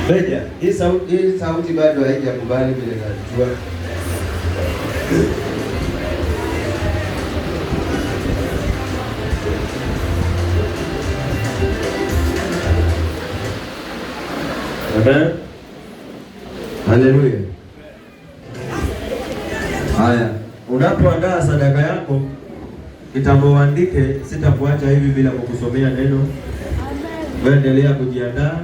Beja, hii sauti bado haijakubali vile najua. Amen. Haleluya. Haya, unapoandaa sadaka yako kitambo uandike, sitakuacha hivi bila kukusomea neno. Wewe endelea kujiandaa.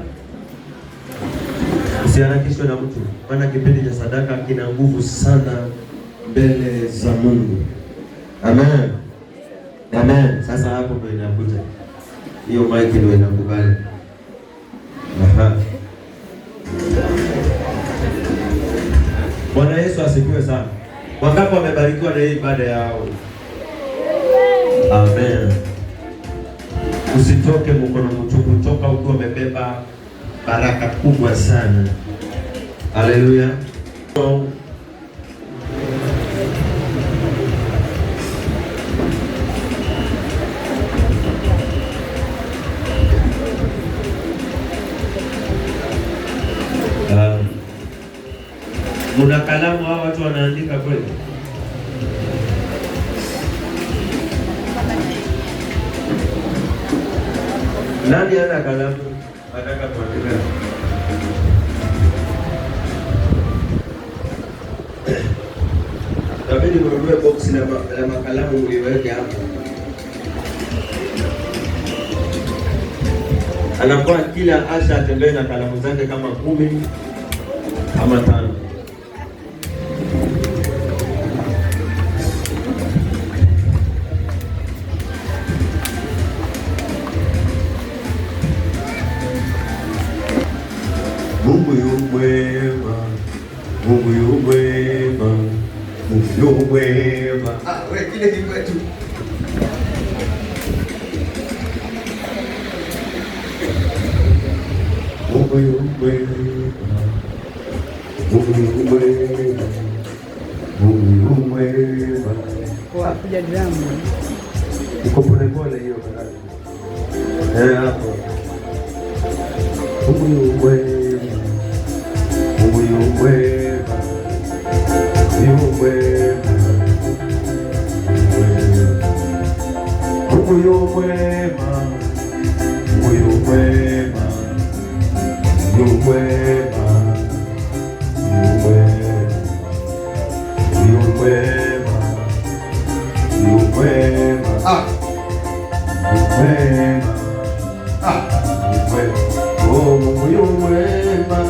Usiharakishwe na mtu, maana kipindi cha sadaka kina nguvu sana mbele za Mungu. Amen. Amen. Sasa hapo ndio inakuja. Hiyo mic ndio inakubali. Aha. Bwana Yesu asifiwe sana. Wangapi wamebarikiwa na hii ibada yao? Amen. Usitoke mkono mtupu, toka ukiwa umebeba baraka kubwa sana. Haleluya. Muna kalamu hao watu wanaandika kweli? Nani ana kalamu? Nataka kuandika. Tabidi mrudie box la makalamu uliweke hapo. Anakuwa kila asha atembee na kalamu zake kama 10 ama 5. Mungu yu mwema, Mungu yu mwema, Mungu yu mwema. Wewe kile ni kwetu. Mungu yu mwema, Mungu yu mwema, Mungu yu mwema. Kwa kuja dramu. Iko pole pole hiyo baraka. Hapo. Mungu yu mwema. Mungu yu mwema, yu mwema, Mungu yu mwema, Mungu yu mwema, yu mwema, yu mwema, yu mwema, yu mwema, oh Mungu yu mwema.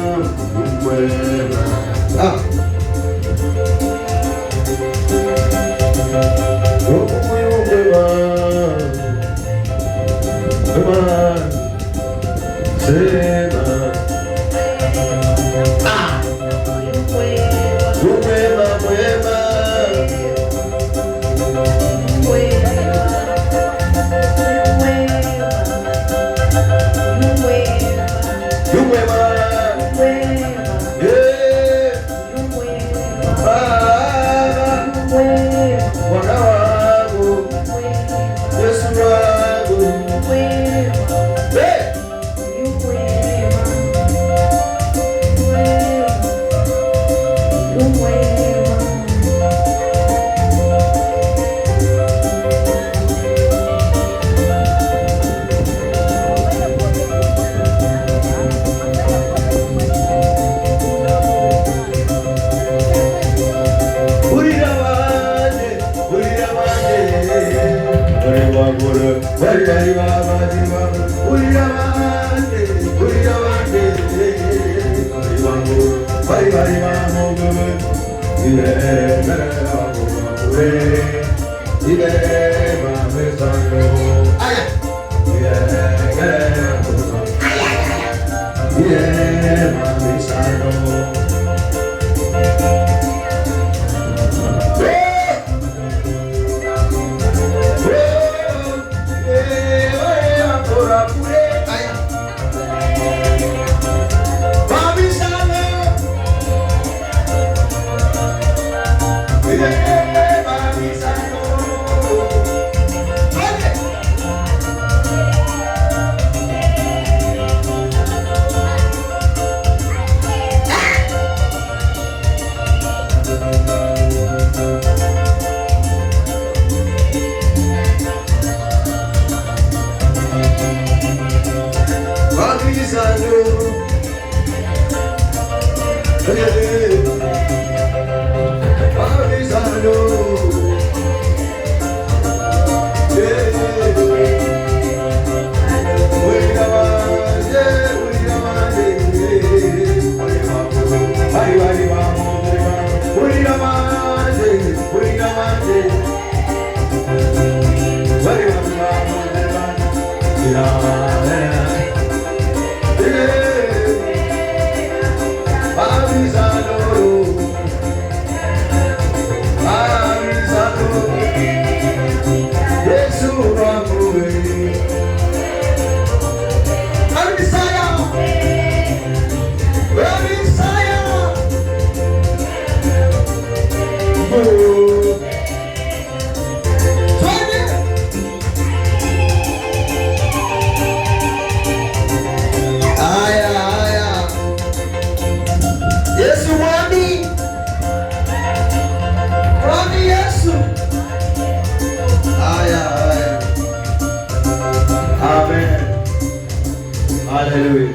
Haleluya.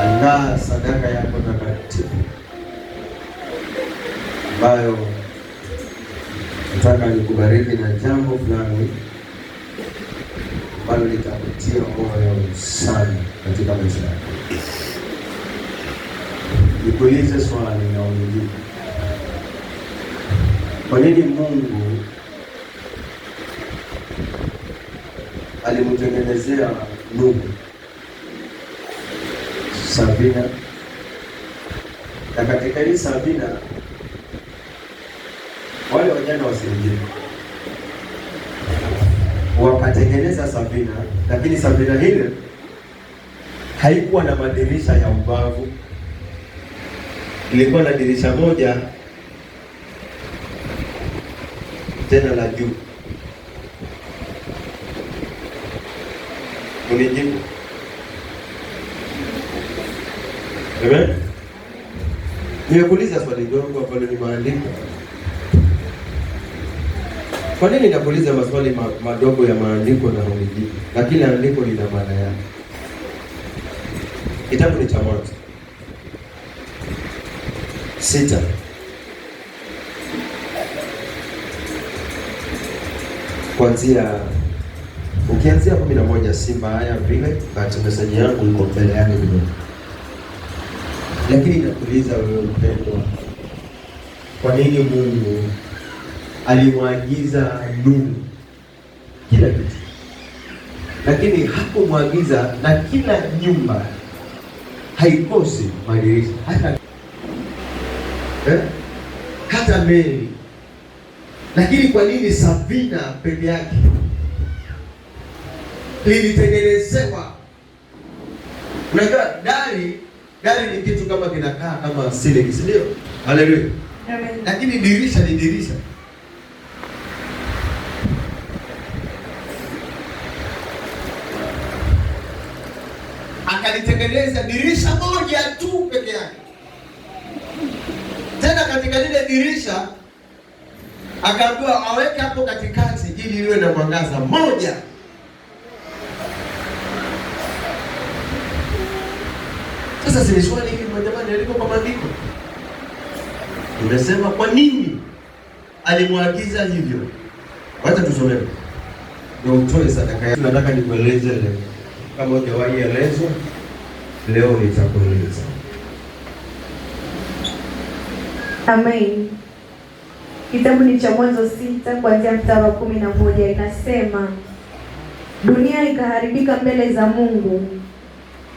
Andaa sadaka yako takatifu ambayo nataka nikubariki na jambo fulani ambalo litakutia moyo sana katika maisha yako. Nikuulize swali na unijibu. Kwa nini Mungu alimtengenezea Nuhu safina, na katika hii safina wale wajana wasiingie, wakatengeneza safina, lakini safina hile haikuwa na madirisha ya ubavu, ilikuwa na dirisha moja tena la juu. Unijibu. Amen. Nimekuuliza swali dogo ambalo ni maandiko. Kwa nini nakuuliza maswali madogo ya maandiko na unijibu? Na kila andiko lina maana yake. Kitabu ni cha Mwanzo 6. Ukianzia 11 si mbaya vile, but message yangu iko mbele yake kidogo. Lakini nakuuliza wewe mpendwa, kwa nini Mungu alimwagiza Nuhu kila kitu, lakini hakumwagiza na kila nyumba haikosi madirisha, hata meli? Lakini kwa nini safina peke yake lilitengenezewa? Unajua gari ni kitu kama kinakaa kama silingi, si ndio? Haleluya. Amen. Lakini dirisha ni dirisha. Akalitengeneza dirisha moja tu peke yake. Tena katika lile dirisha akaambiwa aweke hapo katikati ili iwe na mwangaza moja. Sasa si swali hili jamani, aliko kwa maandiko. Nimesema kwa nini alimwagiza hivyo? Wacha tusome. Ndio utoe sadaka yako. Nataka nikueleze leo. Kama hujawahi elezwa, leo nitakueleza. Amen. Kitabu ni cha Mwanzo 6 kuanzia mstari wa 11 inasema, dunia ikaharibika mbele za Mungu,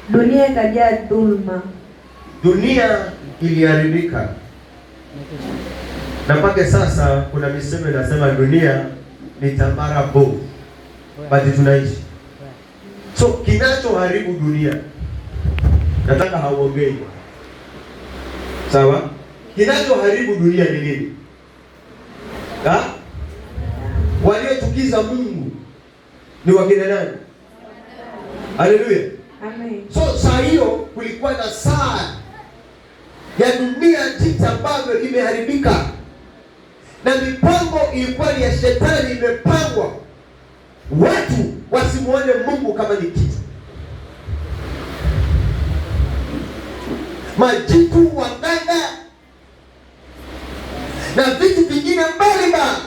dunia ikajaa dhulma. Dunia iliharibika. Na mpaka sasa kuna misemo inasema dunia ni tambara bovu, bali tunaishi. So kinachoharibu dunia, nataka hauongei. Sawa? Kinachoharibu dunia ni nini? Waliochukiza Mungu ni wakina nani? Haleluya. Amen. So saa hiyo kulikuwa na saa ya dunia jinsi ambavyo imeharibika, na mipango ilikuwa ni ya shetani imepangwa watu wasimuone Mungu kama ni kitu. majitu, waganga na vitu vingine mbalimbali.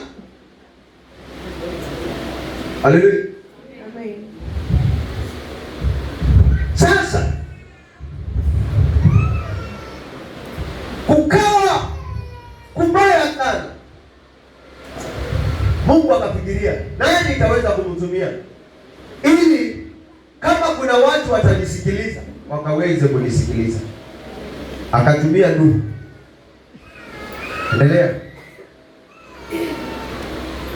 Haleluya. Amen. Sasa kukawa kubaya sana, Mungu akafikiria nani nitaweza kumtumia ili kama kuna watu watanisikiliza wakaweze kunisikiliza. Akatumia Nuhu. Endelea.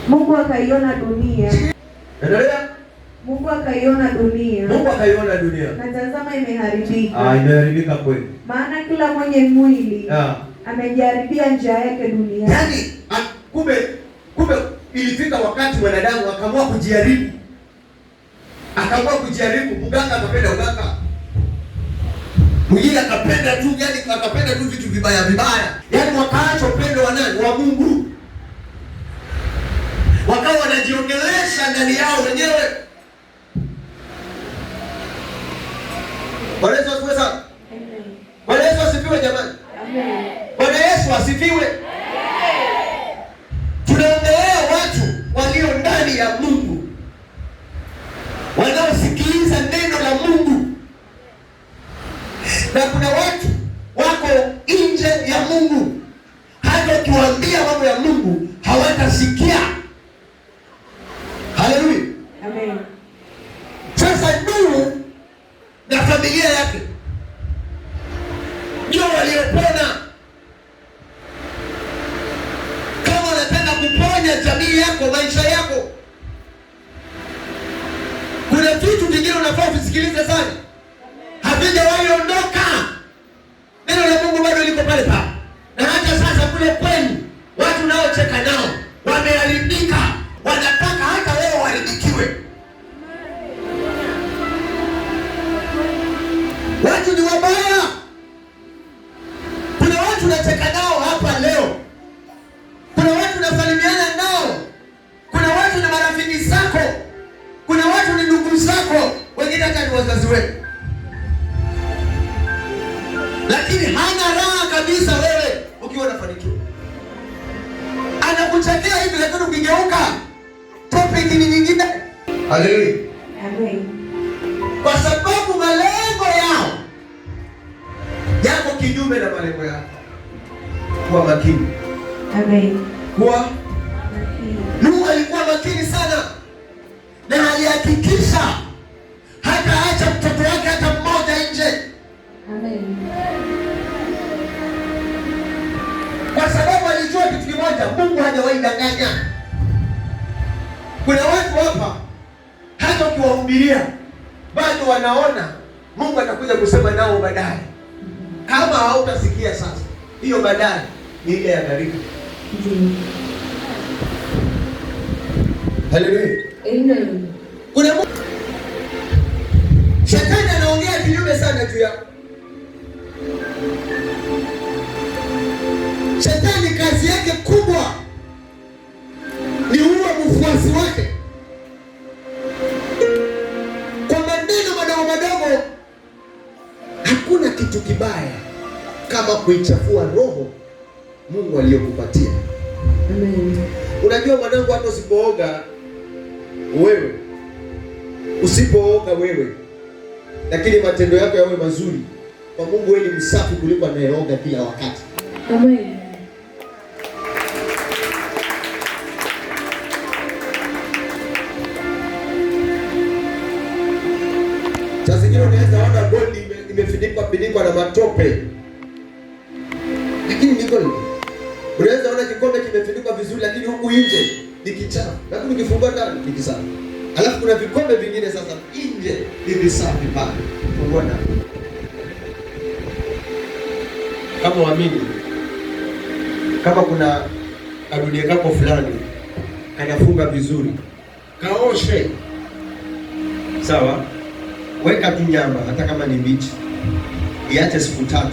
Mungu akaiona dunia. Endelea. Mungu akaiona dunia. Mungu akaiona dunia. Na tazama imeharibika. Imeharibika kweli. Maana kila mwenye mwili amejaribia njia yake duniani. Yaani kumbe ilifika wakati wanadamu akaamua kujaribu. Akaamua kujaribu. Mganga akapenda uganga. Mwingine akapenda tu, yani akapenda tu vitu vibaya vibaya. Yaani wakaacha upendo wa nani? Wa Mungu. Wakawa wanajiongelesha ndani yao wenyewe. Bwana Yesu asifiwe sana. Amen. Bwana Yesu asifiwe jamani. Amen. Bwana Yesu asifiwe. Amen. Tunaongelea watu walio ndani ya Mungu, wanaosikiliza neno la Mungu, na kuna watu wako nje ya Mungu. Hata ukiwaambia mambo ya Mungu hawatasikia. Haleluya. Amen. Sasa Nuhu na familia yake ndio waliopona. Kama unataka kuponya jamii yako, maisha yako, kuna vitu vingine unafaa kusikiliza sana. Havijawahi ondoka. Neno la Mungu bado liko pale pale. Na hata sasa kule kwenu watu naocheka nao wameharibika, wanataka hata wao waharibikiwe. Watu ni wabaya. Kuna watu unacheka nao hapa leo. Kuna watu unasalimiana nao. Kuna watu ni marafiki zako. Kuna watu ni ndugu zako. Wengine hata ni wazazi wetu. Lakini hana raha kabisa wewe ukiwa unafanikiwa. Anakuchekea hivi, lakini ukigeuka topic ni nyingine. Haleluya. Amen. Kwa sababu malengo yao yako kinyume na malengo yako. Kuwa makini. Amen. Kuwa makini. Nuhu alikuwa makini sana, na alihakikisha hata acha mtoto wake hata mmoja nje. Amen. Kwa sababu alijua kitu kimoja, Mungu hajawahi danganya. Kuna watu hapa hata ukiwahubiria bado wanaona Mungu atakuja kusema nao baadaye. Kama hautasikia sasa, hiyo baadaye ni ile ya gharika. Haleluya. Amen. Kuna Shetani anaongea kinyume sana juu yako. Shetani kazi yake kubwa ni uwe mfuasi wake. Kwa maneno madogo madogo. Hakuna kitu kibaya kama kuichafua roho Mungu aliyokupatia. Amen. Unajua mwanangu, hata usipooga wewe, lakini matendo yako yawe mazuri, kwa Mungu wewe ni msafi kuliko anayeoga kila wakati. Amen. Sasa zingine unaweza ona gold imefinikwa na matope, lakini ni gold. Unaweza ona kikombe kimefinikwa vizuri, lakini huku nje ni kichafu, lakini ukifungua ndani ni kisafi. Alafu kuna vikombe vingine sasa nje ni visafi pale. Fungua ndani. Kama waamini, kama kuna kadunia kako fulani kanafunga vizuri, kaoshe. Sawa? Weka tu nyama hata kama ni mbichi, iache siku 3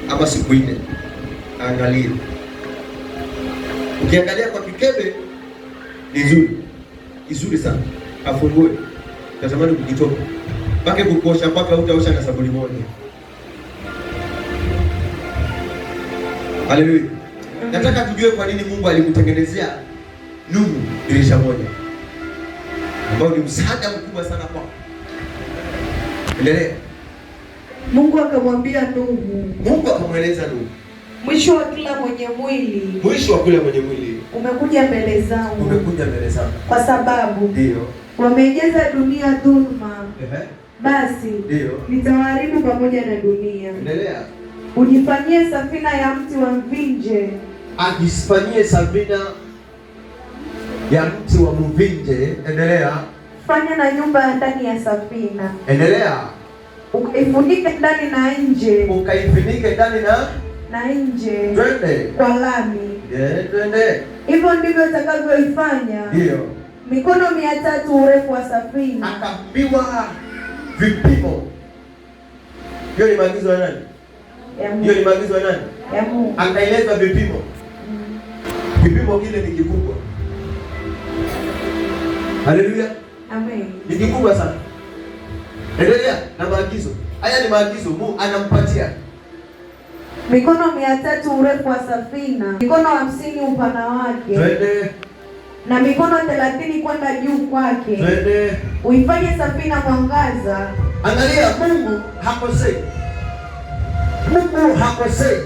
ama siku 4. Angalia. Ukiangalia kwa kikebe ni nzuri sana. Afungue. Tazamani kukitoka. Pake kukosha mpaka utaosha na sabuni moja. Haleluya. Nataka tujue kwa nini Mungu alimtengenezea Nuhu dirisha moja, ambao ni msaada mkubwa sana kwa. Endelea. Mungu akamwambia Nuhu. Mungu akamweleza Nuhu. Mwisho wa kila mwenye mwili. Mwisho wa kila mwenye mwili. Umekuja mbele zangu. Umekuja mbele zangu. Kwa sababu. Ndio. Wameijaza dunia dhulma. Basi. Ndio. Nitawaharibu pamoja na dunia. Endelea. Ujifanyie safina ya mti wa mvinje. Ajifanyie safina ya mti wa mvinje. Endelea. Fanya na nyumba ndani ya safina. Endelea. Ukaifunike ndani na nje. Ukaifunike ndani na nje. Twende. Kwa lami. Twende. Hivyo ndivyo atakavyoifanya. Ndio. Mikono 300 urefu wa safina. Akaambiwa vipimo. Hiyo ni maagizo ya nani? Ya Mungu. Hiyo ni maagizo ya nani? Ya Mungu. Akaeleza vipimo. Kipimo kile ni kikubwa. Haleluya. Amen. Ni kikubwa sana. Endelea na maagizo. Haya ni maagizo Mungu anampatia. Mikono 300 urefu wa safina, mikono 50 upana wake. Twende. Na mikono 30 kwenda juu kwake. Twende. Uifanye safina mwangaza. Angalia, Mungu hakosei. Mungu hakosei.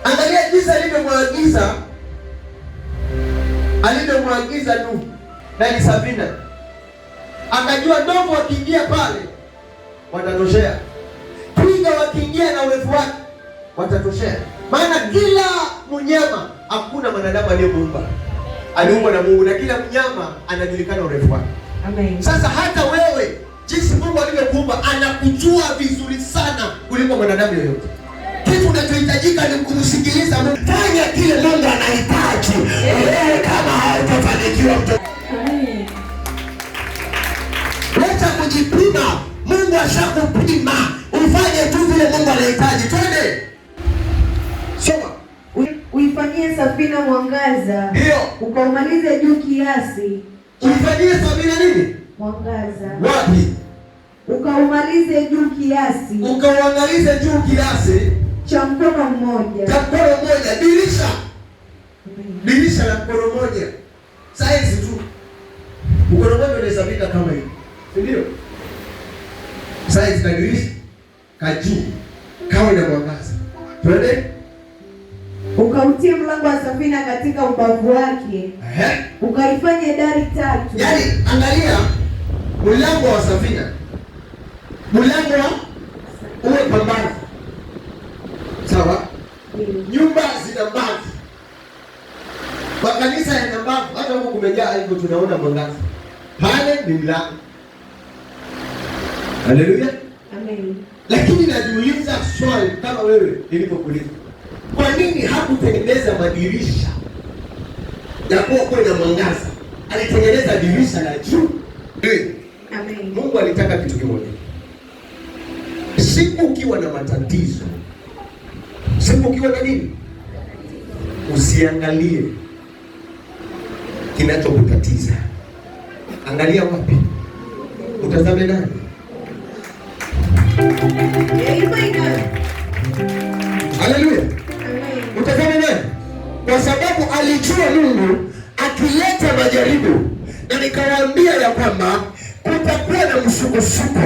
Angalia jinsi alivyomwagiza Nuhu na ni safina. Akajua ndovu wakiingia pale watatoshea. Twiga wakiingia na urefu wake watatoshea. Maana kila mnyama, hakuna mwanadamu aliyemuumba. Aliumbwa na Mungu na kila mnyama anajulikana urefu wake. Amen. Sasa hata wewe jinsi Mungu alivyokuumba anakujua vizuri sana kuliko mwanadamu yoyote. Kitu unachohitajika ni kumsikiliza Mungu. Fanya kile Mungu anahitaji. Wewe kama hautafanikiwa mtu. Wacha kujipima. Mungu ashakupima. Ufanye tu vile Mungu anahitaji. Twende. Soma. Uifanyie safina mwangaza. Ndio. Ukaumalize juu kiasi. Uifanyie safina nini? Mwangaza. Wapi? Ukaumalize juu kiasi. Ukauangalize juu kiasi cha mkono mmoja. Cha mkono mmoja. Dirisha. Dirisha la mkono mmoja. Size tu. Mkono mmoja unahesabika kama hivi. Ndio. Size la dirisha kajuu kawe na mwangaza. Twende. Ukautie mlango wa safina katika ubavu wake. Ukaifanye dari 3. Yaani angalia mlango wa safina. Mlango wa uwe pambano. Sawa? Nyumba zina mbavu. Makanisa yana mbavu. Hata huko kumejaa hivyo tunaona mwangaza. Pale ni mlango. Haleluya. Amen. Lakini najiuliza swali kama wewe nilipokuuliza. Kwa nini hakutengeneza madirisha ya kuwa na mwangaza? Alitengeneza dirisha la juu. Amen. Mungu alitaka kitu kimoja. Siku ukiwa na matatizo, siku ukiwa na nini, usiangalie kinachokutatiza. Angalia wapi? Utazame nani? Haleluya. Utazame nani? Kwa sababu alijua Mungu akileta majaribu, na nikawaambia ya kwamba kutakuwa na msukosuko,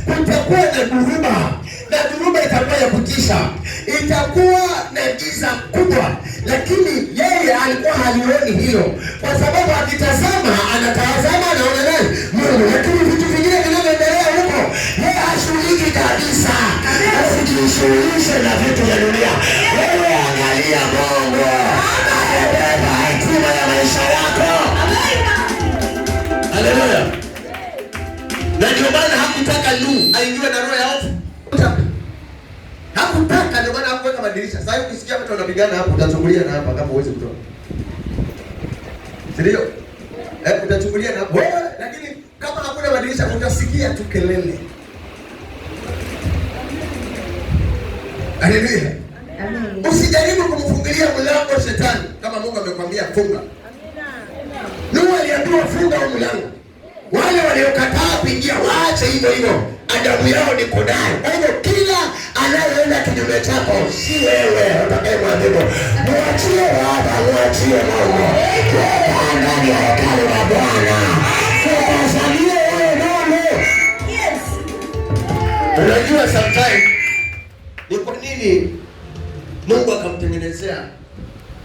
kutakuwa na dhuruba, na dhuruba itakuwa ya kutisha, itakuwa na giza kubwa, lakini yeye alikuwa halioni hilo, kwa sababu akitazama, anatazama anaona nani? Mungu. Lakini vitu vingine vinavyoendelea huko, yeye hashughuliki kabisa. Usijishughulishe na vitu vya dunia. Wewe angalia Mungu amebeba hatima ya maisha yako. Haleluya. Na ndio maana hakutaka Nuhu aingiwe na roho ya hofu. Hakutaka, ndio maana hakuweka madirisha. Sasa ukisikia mtu anapigana hapo, utachungulia na hapa kama uweze kutoka. Ndio? Utachungulia na hapo. Lakini kama hakuna madirisha utasikia tu kelele. Haleluya. Amen. Usijaribu kumfungulia mlango shetani kama Mungu amekwambia funga. Nuhu aliambiwa funga mlango. Wale waliokataa kuingia waache hivyo hivyo, adabu yao niko nayo. Kwa hivyo kila anayeenda kinyume chako si wewe utakayemwadhibu. Mwachie Baba, mwachie Mungu. Weka ndani ya hekalu la Bwana. Ukasalie wewe Mungu. Yes. Unajua sometimes ni kwa nini Mungu akamtengenezea,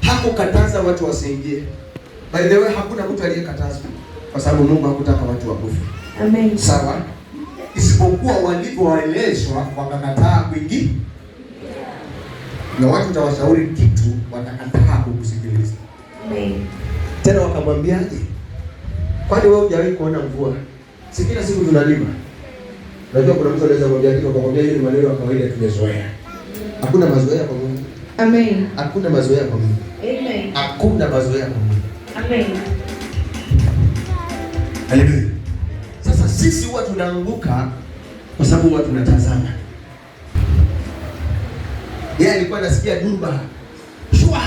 hakukataza watu wasiingie. By the way, hakuna mtu aliyekatazwa, kwa sababu Mungu hakutaka watu wakufe. Amen. Sawa? Isipokuwa walivyoelezwa wakakataa kuingia. Na watu utawashauri kitu watakataa kukusikiliza. Amen. Tena wakamwambiaje? Kwani wewe hujawahi kuona mvua? Si kila siku tunalima. Unajua kuna mtu anaweza kumwambia kitu akamwambia hiyo ni maneno ya kawaida tumezoea. Hakuna mazoea kwa Mungu. Amen. Hakuna mazoea kwa Mungu. Amen. Hakuna mazoea kwa Mungu. Amen. Haleluya. Sasa sisi huwa tunaanguka kwa sababu huwa tunatazama. Yeye alikuwa anasikia dumba. Shwa.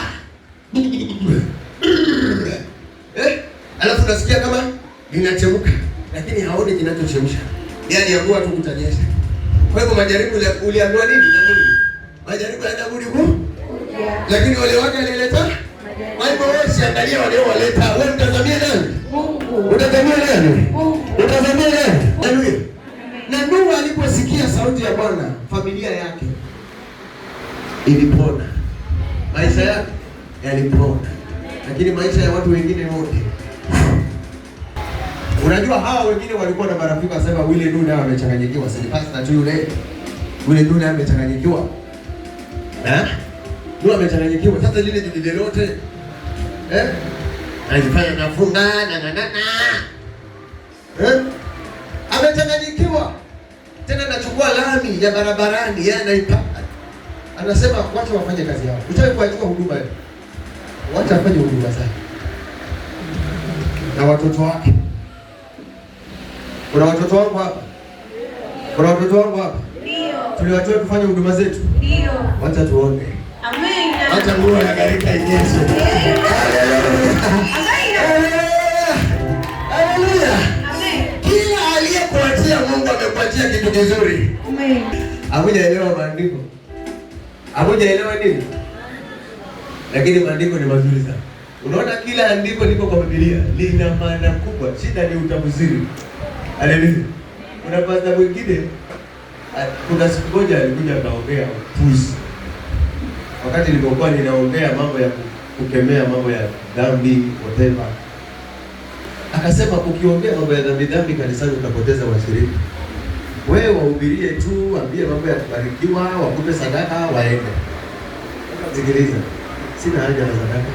Alafu nasikia kama linachemka, lakini haoni kinachochemsha. Yeye aliamua tu kutanyesha. Kwa hivyo majaribu uliambiwa nini na Mungu? Majaribu yanabudi ku. Lakini wale wake alileta. Kwa hivyo wewe usiangalie wale waleta, wewe mtazamie nani? Mungu. Utazamie nani? Mungu. Utazamie nani? Haleluya. Na Nuhu aliposikia sauti ya Bwana, familia yake ilipona. Maisha yake yalipona. Lakini maisha ya watu wengine wote. Unajua hawa wengine walikuwa na marafiki wasema wile Nuhu naye amechanganyikiwa, si pastor tu yule. Wile Nuhu naye amechanganyikiwa. Nuhu amechanganyikiwa. Sasa lile jiji lote anajifanya nafunga amechanganyikiwa. Tena anachukua lami ya barabarani, yeye anaipaka. Anasema wacha wafanye kazi yao. Utaki kuachua huduma hiyo. Wacha afanye huduma zake. Na watoto wake. Kuna watoto wangu hapa. Kuna watoto wangu hapa. Ndio. Tuliwatoa kufanya huduma zetu. Ndio. Wacha tuone. Amen. Wacha Mungu anagarika Yesu. Haleluya. Amen. Kila aliyekuachia Mungu amekuachia kitu kizuri. Amen. Hamujaelewa maandiko. Hamujaelewa nini? Lakini maandiko ni mazuri sana. Unaona kila andiko liko kwa Biblia lina maana kubwa. Shida ni utafsiri. Haleluya. Kuna pastor mwingine kuna siku moja alikuja akaongea puzi. Wakati nilipokuwa ninaongea mambo ya kukemea mambo ya dhambi whatever. Akasema ukiongea mambo ya dhambi kanisani utapoteza washirika. Wewe wahubirie tu, ambie mambo ya kubarikiwa, wakupe sadaka, waende. Sikiliza. Sina haja na sadaka.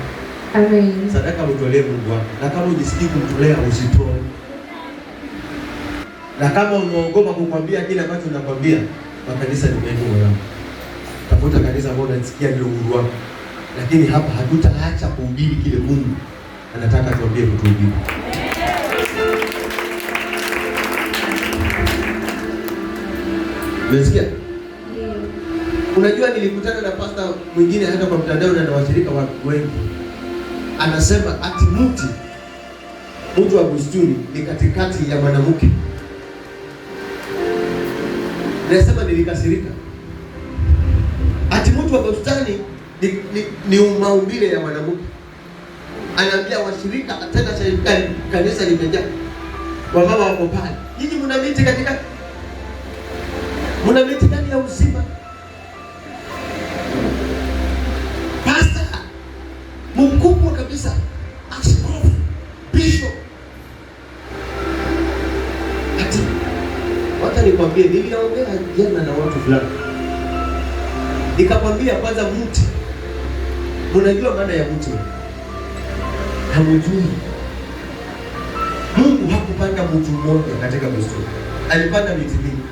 Amen. Sadaka mtolee Mungu wako. Na kama ujisikii kumtolea usitoe. Na kama unaogopa kukwambia kile ambacho unakwambia, makanisa ni mengi moyo. Tafuta kanisa ambalo unasikia ndio uhuru wako. Lakini hapa hatutaacha kuhubiri kile Mungu anataka tuambie kutuhubiri. Umesikia? Unajua nilikutana na pastor mwingine hata kwa mtandao na washirika wengi. Anasema ati mtu wa bustuni ni katikati ya mwanamke. Nasema nilikasirika. Ati mtu wa bustani ni maumbile ya mwanamke. Anaambia washirika tena kanisa limejaa. Wamama wako pale. Nyinyi mna miti katika mna miti ndani ya uzima. Pastor mkubwa kabisa, askofu, bishop. Ati wacha nikwambie, niliongea jana na watu fulani. Nikamwambia kwanza mti. Unajua maana ya mti? Hamjui. Mungu hakupanda mtu mmoja katika bustani. Alipanda miti mingi.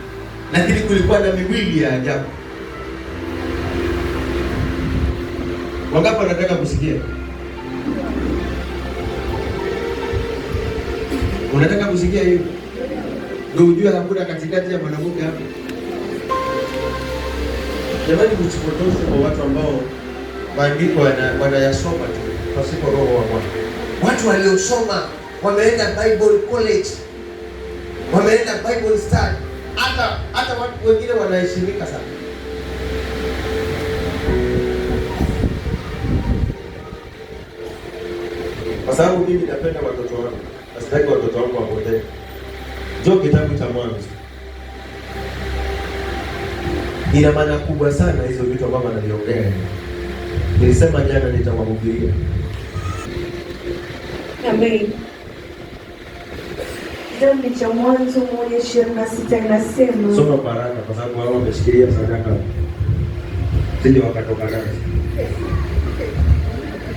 Lakini kulikuwa na miwili ya ajabu. Wangapi wanataka kusikia? Unataka kusikia hiyo? Ndio ujue hakuna katikati ya mwanamke hapo. Jamani, msipotoshe kwa watu ambao maandiko wanayasoma tu pasipo roho wa Bwana. Watu waliosoma wameenda Bible college wameenda Bible study, hata watu wengine wanaheshimika sana. Kwa sababu mimi napenda watoto wangu, nasitaki watoto wangu wapotee. Njoo kitabu cha Mwanzo. Ina maana kubwa sana hizo vitu ambavyo analiongea. Nilisema jana nitawahubiria. Amen. Kitabu cha Mwanzo 1:26 inasema. Soma baraka kwa sababu wao wameshikilia sadaka. Sije wakatoka nazo.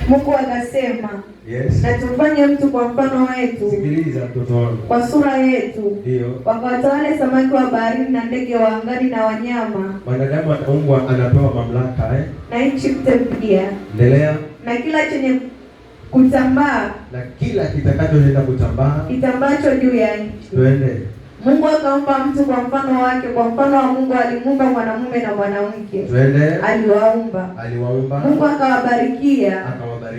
Mungu akasema, yes, na tufanye mtu kwa mfano wetu. Sikiliza mtoto wangu. Kwa sura yetu. Ndio. Wakawatawale samaki wa baharini na ndege wa angani na wanyama. Wanadamu ataumbwa anapewa mamlaka na nchi pia. Endelea. Na kila chenye kutambaa, na kila kitakachoenda kutambaa, kitambacho juu ya nchi. Twende. Mungu akaumba mtu kwa mfano wake, kwa mfano wa Mungu alimuumba mwanamume na mwanamke. Twende. Aliwaumba. Mungu akawabarikia.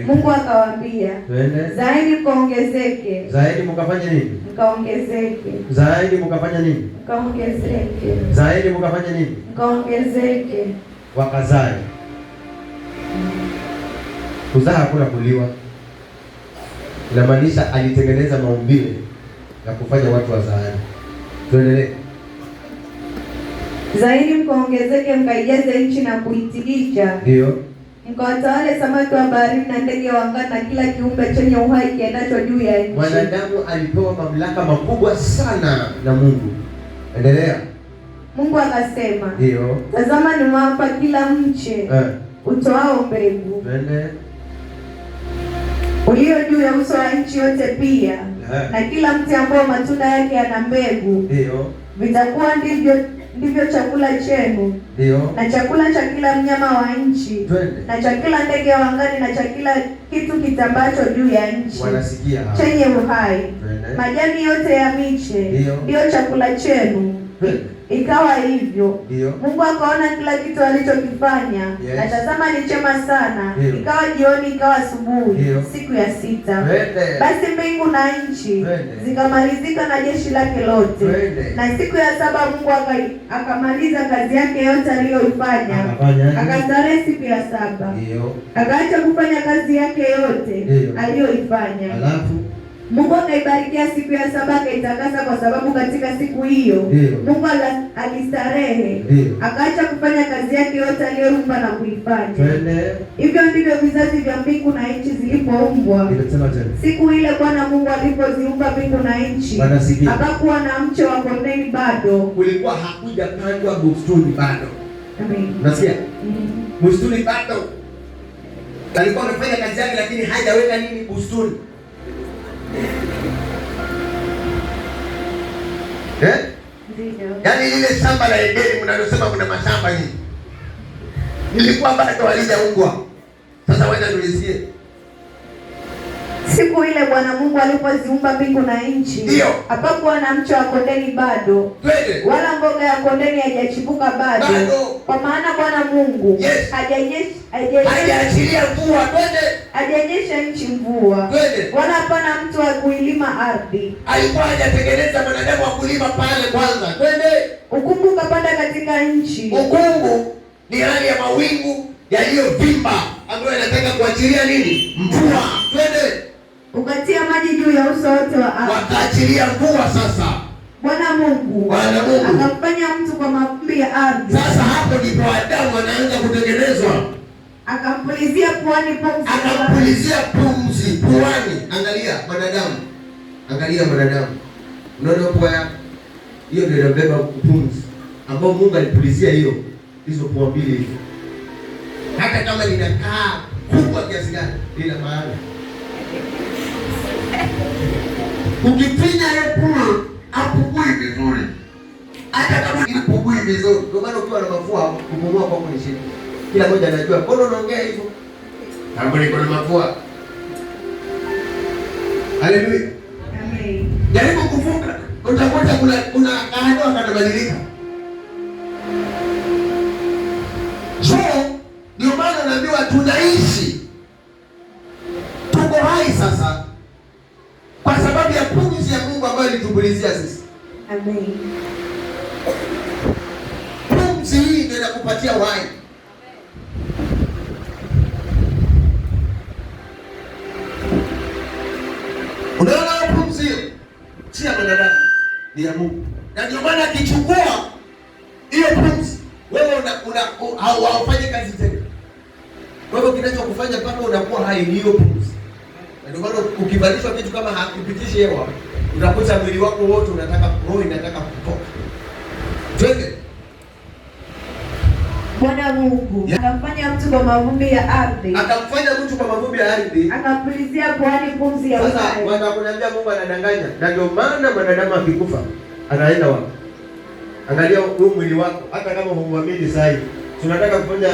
Mungu akawaambia, twende. Zaidi mkaongezeke. Zaidi mkafanye nini? Mkaongezeke. Zaidi mkafanye nini? Mkaongezeke. Zaidi mkafanye nini? Mkaongezeke. Wakazae. Kuzaa hakuna kuliwa. Inamaanisha alitengeneza maumbile ya kufanya watu wazae. Tuendelee. Zaidi mkaongezeke, mkaijaze nchi na kuitiisha. Ndio. Mkawatawale samaki wa baharini na ndege wa angani na kila kiumbe chenye uhai kiendacho juu ya nchi. Mwanadamu alipewa mamlaka makubwa sana na Mungu. Endelea. Mungu akasema, ndio, tazama nimewapa kila mche utoao mbegu. Twende. Ulio juu ya uso wa nchi yote pia. Na kila mti ambao matunda yake yana mbegu. Ndio. Vitakuwa ndivyo chakula chenu. Ndio. Na chakula cha kila mnyama wa nchi. Twende. Na cha kila ndege wa angani na cha kila kitu kitambacho juu ya nchi. Wanasikia hapa. Chenye uhai. Twende. Majani yote ya miche ndio chakula chenu. Twende. Ikawa hivyo. Mungu akaona kila kitu alichokifanya, na tazama ni chema sana. Ikawa jioni, ikawa asubuhi, siku ya 6. Basi mbingu na nchi zikamalizika na jeshi lake lote. Na siku ya 7 Mungu akamaliza kazi yake yote aliyoifanya. Akastarehe siku ya 7. Akaacha kufanya kazi yake yote aliyoifanya. Mungu akaibarikia siku ya 7 akaitakasa, kwa sababu katika siku hiyo Mungu alistarehe, akaacha kufanya kazi yake yote aliyoumba na kuifanya. Hivyo ndivyo vizazi vya mbingu na nchi zilipoumbwa. Siku ile Bwana Mungu alipoziumba mbingu na nchi, hapakuwa na mche wa kondeni bado. Kulikuwa hakuja pandwa bustuni bado. Amen. Unasikia? Bustuni bado. Alikuwa anafanya kazi yake, lakini hajaweka nini bustuni. Yaani ile shamba la Edeni mnalosema kuna mashamba hii, nilikuwa bado halijaungwa. Sasa wewe ndio siku ile Bwana Mungu alipoziumba mbingu na nchi, hapakuwa na mche wa kondeni bado, wala mboga ya kondeni haijachipuka bado. Kwa maana Bwana Mungu hajaachilia mvua, hajanyesha nchi mvua, wala hapana mtu wa kuilima ardhi. Alikuwa hajatengeneza mwanadamu wa kulima pale kwanza. Ukungu ukapanda katika nchi. Ukungu ni hali ya mawingu yaliyovimba ambayo yanataka kuachilia nini? Mvua. Ukatia maji juu ya uso wote wa ardhi. Wakaachilia mvua sasa. Bwana Mungu akamfanya mtu kwa mavumbi ya ardhi. Sasa hapo ndipo Adamu anaanza kutengenezwa. Akampulizia puani pumzi. Akampulizia pumzi puani. Angalia mwanadamu. Angalia mwanadamu. Unaona pua hiyo ndio inabeba pumzi ambao Mungu alipulizia hizo pua mbili hizo. Hata kama linakaa kubwa kiasi gani, lina maana. Ukipinya ile pua apumui vizuri. Hata kama inapumui vizuri. Ndio maana ukiwa na mafua kupumua kwa ni shida. Kila mmoja anajua. Mbona unaongea hivyo? Hapo niko na mafua. Haleluya. Amen. Jaribu kuvuka. Utakuta kuna kahawa kanabadilika. Ndio maana naambiwa tunaishi. Tuko hai sasa kwa sababu ya pumzi ya Mungu ambayo ilitupulizia sisi. Amen. Pumzi hii ndio inakupatia uhai. Unaona pumzi hiyo? Si ya mwanadamu, ni ya Mungu. Na ndio maana akichukua hiyo pumzi, wewe haufanyi kazi tena. Kwa hivyo kinachokufanya mpaka unakuwa hai ni hiyo pumzi. Na ndio maana ukivalishwa kitu kama hakipitishi hewa, utakuta mwili wako wote unataka, roho inataka kutoka. Twende. Bwana Mungu akamfanya mtu kwa mavumbi ya ardhi. Akamfanya mtu kwa mavumbi ya ardhi. Akampulizia puani pumzi ya uhai. Sasa wanakuambia Mungu anadanganya. Na ndio maana mwanadamu akikufa anaenda wapi? Angalia huu mwili wako, hata kama humwamini sasa hivi. Tunataka kufanya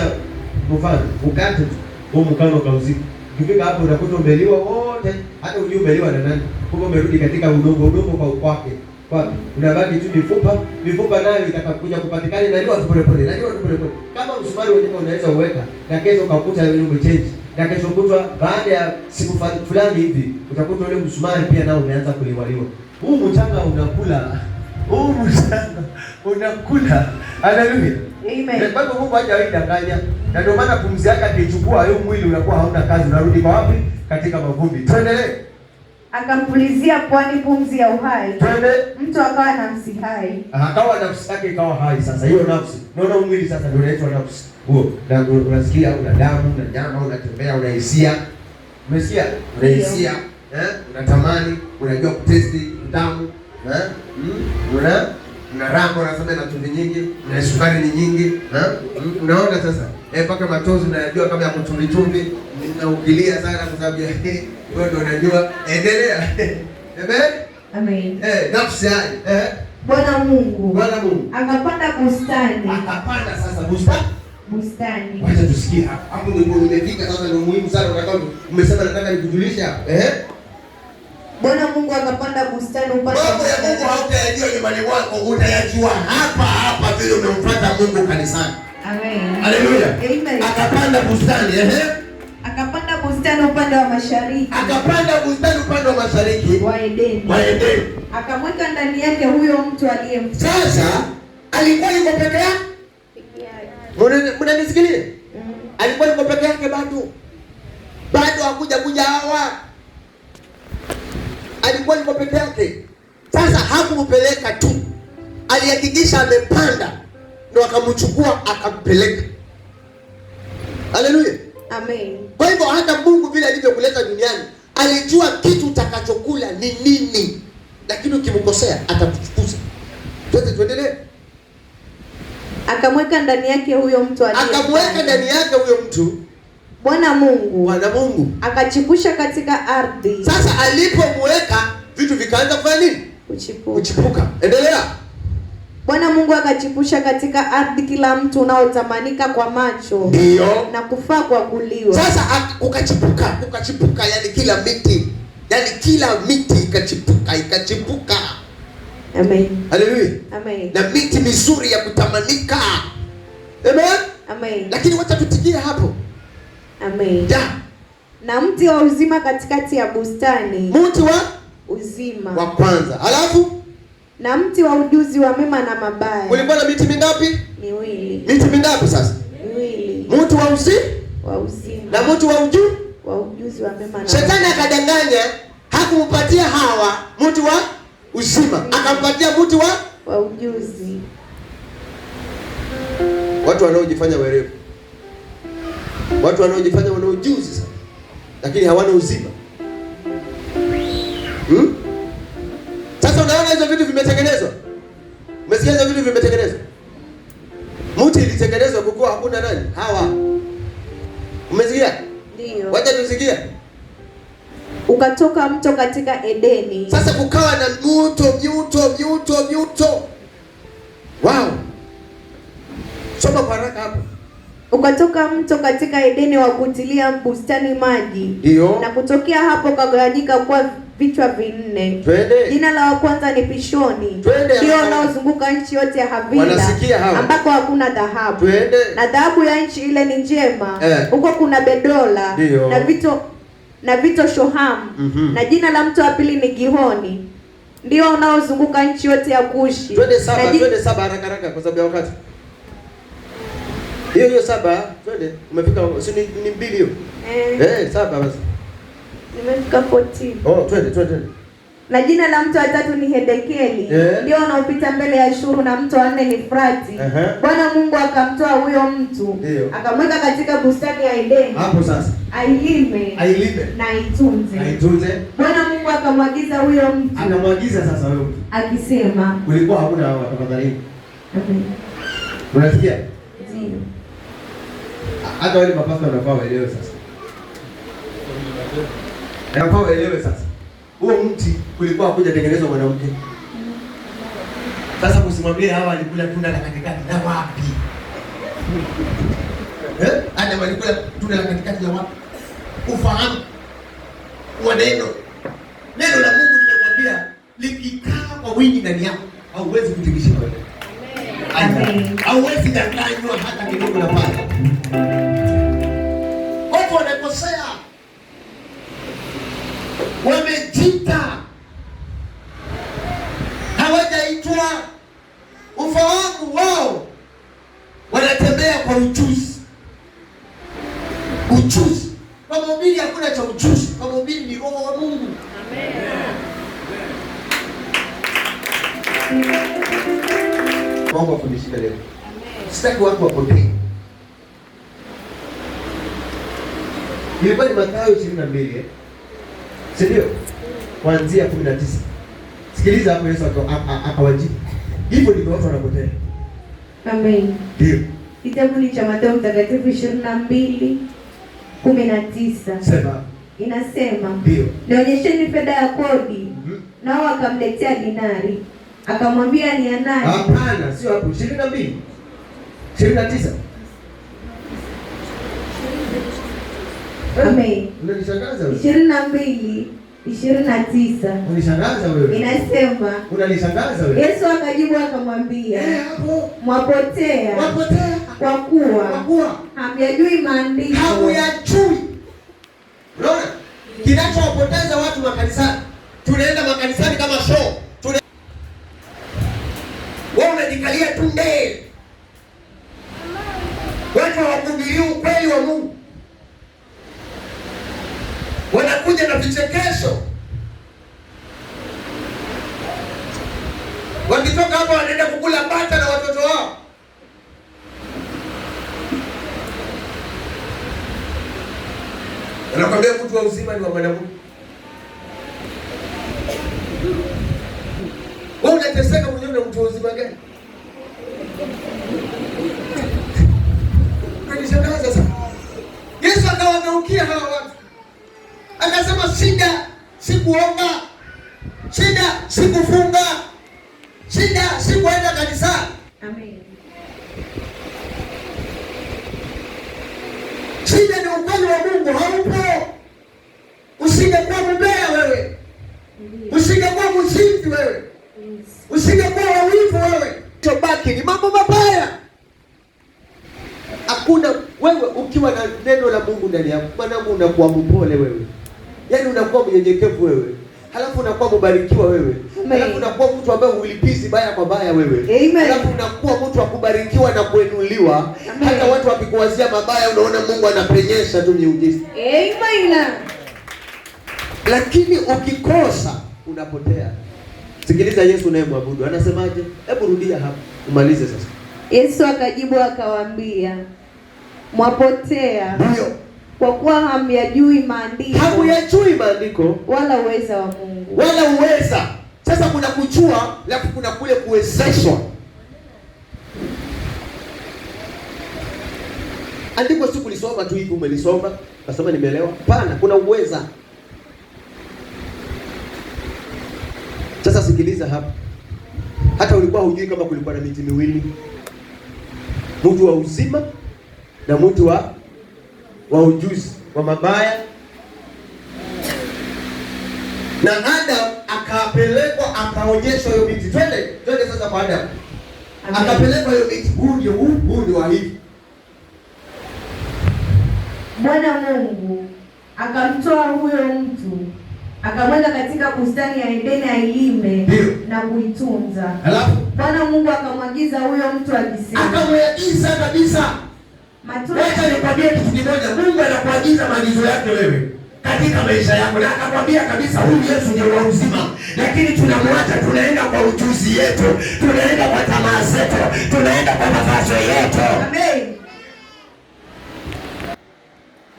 mfano, ukate tu huu mkano kauzika. Ukifika hapo unakuta umeliwa wote, hata ujui umeliwa na nani. Huko umerudi katika udongo kwa kwake. Kwa unabaki tu mifupa nayo itakapokuja kupatikana inaliwa polepole. Kama msumari wenyewe unaweza uweka na kesho ukakuta ile umechange. Na kesho kutwa baada ya siku fulani hivi utakuta ule msumari pia nao umeanza kuliwaliwa. Huu mchanga unakula. Haleluya. Amen. Kwa Mungu hajaidanganya. Na ndio maana pumzi yake akichukua hiyo mwili unakuwa hauna kazi, unarudi kwa wapi? Katika mavumbi. Tuendelee. Akampulizia puani pumzi ya uhai. Twende. Mtu akawa nafsi hai. Akawa nafsi yake ikawa hai. Sasa hiyo nafsi, unaona mwili sasa ndio unaitwa nafsi. Huo, na unasikia, una damu, una nyama, unatembea, una hisia. Umesikia? Una hisia, unatamani, unajua kutesti damu, una rambo unasema na chumvi nyingi, na sukari ni nyingi, unaona sasa? Mpaka matozi unajua kama ya chumvi, na ukilia sana kwa sababu ya wewe ndio unajua. Endelea. Amen. Nafsi hai. Bwana Mungu akapanda bustani. Akapanda sasa bustani. Wacha tusikie hapo ndio umefika sasa, ndio muhimu sana. Unataka umesema nataka nikujulishe hapo. Bwana Mungu akapanda bustani upande wa mambo ya Mungu hautayajua nyumbani mwako, utayajua hapa vile umemfuata Mungu kanisani. Amen. Haleluya. Amen. Akapanda bustani, akapanda bustani upande wa mashariki. Akapanda bustani upande wa mashariki wa Edeni. Akamweka ndani yake huyo mtu aliyemfanya. Sasa alikuwa yuko peke yake. Mnanisikia? Alikuwa yuko peke yake bado hakuja hawa. Alikuwa yuko peke yake. Sasa hakumpeleka tu, alihakikisha amepanda, ndio akamchukua akampeleka. Haleluya. Amen. Kwa hivyo hata Mungu vile alivyokuleta duniani alijua kitu utakachokula ni nini, lakini ukimkosea atakufukuza. Tuendelee. Akamweka ndani yake huyo mtu Bwana Mungu akachipusha katika ardhi. Sasa alipomweka vitu vikaanza kufanya nini? Kuchipuka. Endelea. Bwana Mungu akachipusha katika ardhi kila mtu unaotamanika kwa macho. Ndio. Na kufaa kwa kuliwa. Sasa ukachipuka, yani kila miti ikachipuka. Amen. Haleluya. Amen. Na miti mizuri ya kutamanika. Amen. Lakini wacha tutikie hapo. Amen. Na mti wa uzima katikati ya bustani. Mti wa uzima wa kwanza. Alafu na mti wa ujuzi wa mema na mabaya. Kulikuwa na miti mingapi? Miwili. Miti mingapi sasa? Miwili. Mti wa uzima na mti wa ujuzi wa mema na Shetani akadanganya, hakumpatia Hawa mti wa uzima, akampatia mti wa ujuzi. Watu wanaojifanya werevu, watu wanaojifanya wana ujuzi sana, lakini hawana uzima. Sasa unaona hizo vitu vimetengenezwa. Umesikia hizo vitu vimetengenezwa? Mti ilitengenezwa kwa kuwa hakuna nani? Hawa. Umesikia? Ndio. Wacha tusikie. Ukatoka mto katika Edeni. Sasa kukawa na mto. Wow. Soma kwa haraka hapo. Ukatoka mto katika Edeni wa kutilia bustani maji. Ndio. Na kutokea hapo kagawanyika kwa vichwa vinne. Twende. Jina la kwanza ni Pishoni. Ndio unaozunguka nchi yote ya Havila. Wanasikia hawa. Ambako hakuna dhahabu. Twende. Na dhahabu ya nchi ile ni njema. Huko kuna bedola. Dio. Na vito Shohamu. Na jina la mtu wa pili ni Gihoni. ndio unaozunguka nchi yote ya Kushi. Twende saba haraka kwa sababu ya wakati. Hiyo 7, twende. Umefika si ni 2 hiyo? 7 basi. Nimefika 14. Oh, twende. Na jina la mtu wa 3 ni Hedekeli, ndio unaopita mbele ya Shuru, na mtu wa 4 ni Frati. Bwana Mungu akamtoa huyo mtu, akamweka katika bustani ya Edeni. Hapo sasa. Ailime na aitunze. Bwana Mungu akamwagiza huyo mtu. Anamwagiza sasa huyo mtu. Akisema, kulikuwa hakuna hawa tafadhali. Unasikia? Ndio. Hata wale mapasta wanafaa waelewe sasa. Wanafaa waelewe sasa. Huo mti kulikuwa hakuja tengenezwa mwanamke. Sasa msimwambie hawa alikula tunda la katikati na wapi? Adam alikula tunda la katikati la wapi? Ufahamu wa neno la Mungu linakwambia likikaa kwa wingi ndani yako, hauwezi kutikishika wewe. Amen. Hauwezi danganywa hata kidogo na pale. Watu wanakosea. Wamejita. Hawajaitwa. Ufahamu wao. Wanatembea kwa ujuzi. Kwa mhubiri hakuna cha ujuzi. Kwa mhubiri ni roho wa Mungu. Amen. Mungu afundishe leo. Sitaki watu wapotee. Ilikuwa ni Mathayo 22, si ndio? Kuanzia 19. Sikiliza hapo Yesu akawajibu. Hivyo ndivyo watu wanapotea. Amen. Ndio. Kitabu cha Mathayo mtakatifu 22:19. Sema. Inasema, ndio, nionyesheni fedha ya kodi. Nao akamletea dinari. Akamwambia ni ya nani? Hapana, sio hapo. 22. 29. Amen. Unanishangaza wewe. 22:29. Unanishangaza wewe. Inasema, unanishangaza wewe. Yesu akajibu akamwambia, mwapotea. Kwa kuwa hamyajui maandiko. Hamyajui. Unaona? Kinachowapoteza watu makanisani. Tunaenda makanisani kama show. Wewe unajikalia tu mbele. Watu hawakuhubiri ukweli wa Mungu. Wanakuja na vichekesho. Wakitoka hapa wanaenda kukula bata na watoto wao. Anakwambia mtu wa uzima ni wa Mungu. Wewe unateseka mwenyewe na mtu wa uzima gani? Kanishangaza sasa. Yesu akawageukia hawa watu. Akasema shida si kuomba. Shida si kufunga. Shida si kwenda kanisani. Amen. Shida ni ukweli wa Mungu haupo. Usingekuwa mbea wewe. Usingekuwa mzinzi wewe. Usingekuwa wawivu wewe. Tobaki ni mambo mabaya. Hakuna wewe ukiwa na neno la Mungu ndani yako, mwanangu, unakuwa mpole wewe. Yaani unakuwa mnyenyekevu wewe. Halafu unakuwa mbarikiwa wewe. Halafu unakuwa mtu ambaye hulipizi baya kwa baya wewe. Amen. Halafu unakuwa mtu wa kubarikiwa na kuinuliwa. Hata watu wakikuwazia mabaya unaona Mungu anapenyesha tu miujiza. Amen. Lakini ukikosa unapotea. Sikiliza Yesu unayemwabudu. Anasemaje? Hebu rudia hapo. Umalize sasa. Yesu akajibu akawaambia, mwapotea. Ndio. Kwa kuwa hamyajui maandiko. Hamyajui maandiko wala uweza wa Mungu. Wala uweza. Sasa kuna kujua, lakini kuna kule kuwezeshwa. Andiko si kulisoma tu hivi umelisoma, nasema nimeelewa. Hapana, kuna uweza. Sasa sikiliza hapa. Hata ulikuwa hujui kama kulikuwa na miti miwili. Mtu wa uzima na mtu wa ujuzi wa mabaya. Na Adam akapelekwa akaonyeshwa hiyo miti. Twende sasa kwa Adam. Akapelekwa hiyo miti. Huu ndio wa hivi. Bwana Mungu akamtoa huyo mtu akamweka katika bustani ya Edeni ailime na kuitunza. Alafu Bwana Mungu akamwagiza huyo mtu akisema, akamwagiza kabisa. Wacha nikwambie kitu kimoja, Mungu anakuagiza maagizo yake wewe katika maisha yako, na akakwambia kabisa huyu Yesu ndio wa uzima, lakini tunamwacha, tunaenda kwa ujuzi yetu, tunaenda kwa tamaa zetu, tunaenda kwa mawazo yetu. Amen.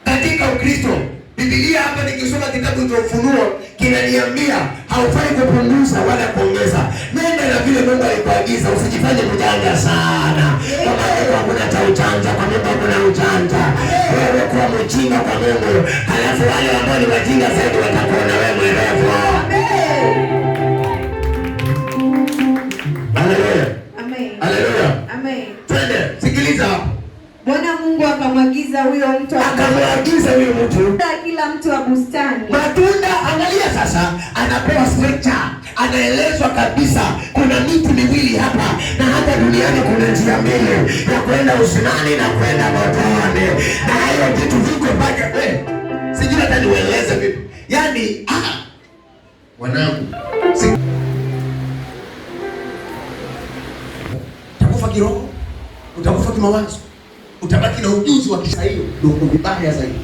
Katika Ukristo, Biblia hapa nikisoma kitabu cha Ufunuo kinaniambia haufai kupunguza wala kuongeza. Nenda na vile Mungu alikuagiza, usijifanye mjanja sana. Kama wewe hakuna cha ujanja, kwa Mungu hakuna ujanja. Wewe kuwa mjinga kwa Mungu, halafu wale ambao ni wajinga zaidi watakuona wewe mwerevu. Haleluya. Amen. Haleluya. Amen. Twende, sikiliza. Bwana Mungu akamwagiza huyo mtu, kila mtu wa bustani matunda. Angalia sasa, anapewa structure, anaelezwa kabisa kuna miti miwili hapa, na hata duniani kuna njia mbili ya kwenda uzimani na kwenda motoni, na hayo vitu viko mpaka sijui hata nieleze vipi. Yaani wanangu, utakufa kiroho, utakufa kimawazo, utabaki na ujuzi wa Kiswahili ndio vibaya zaidi.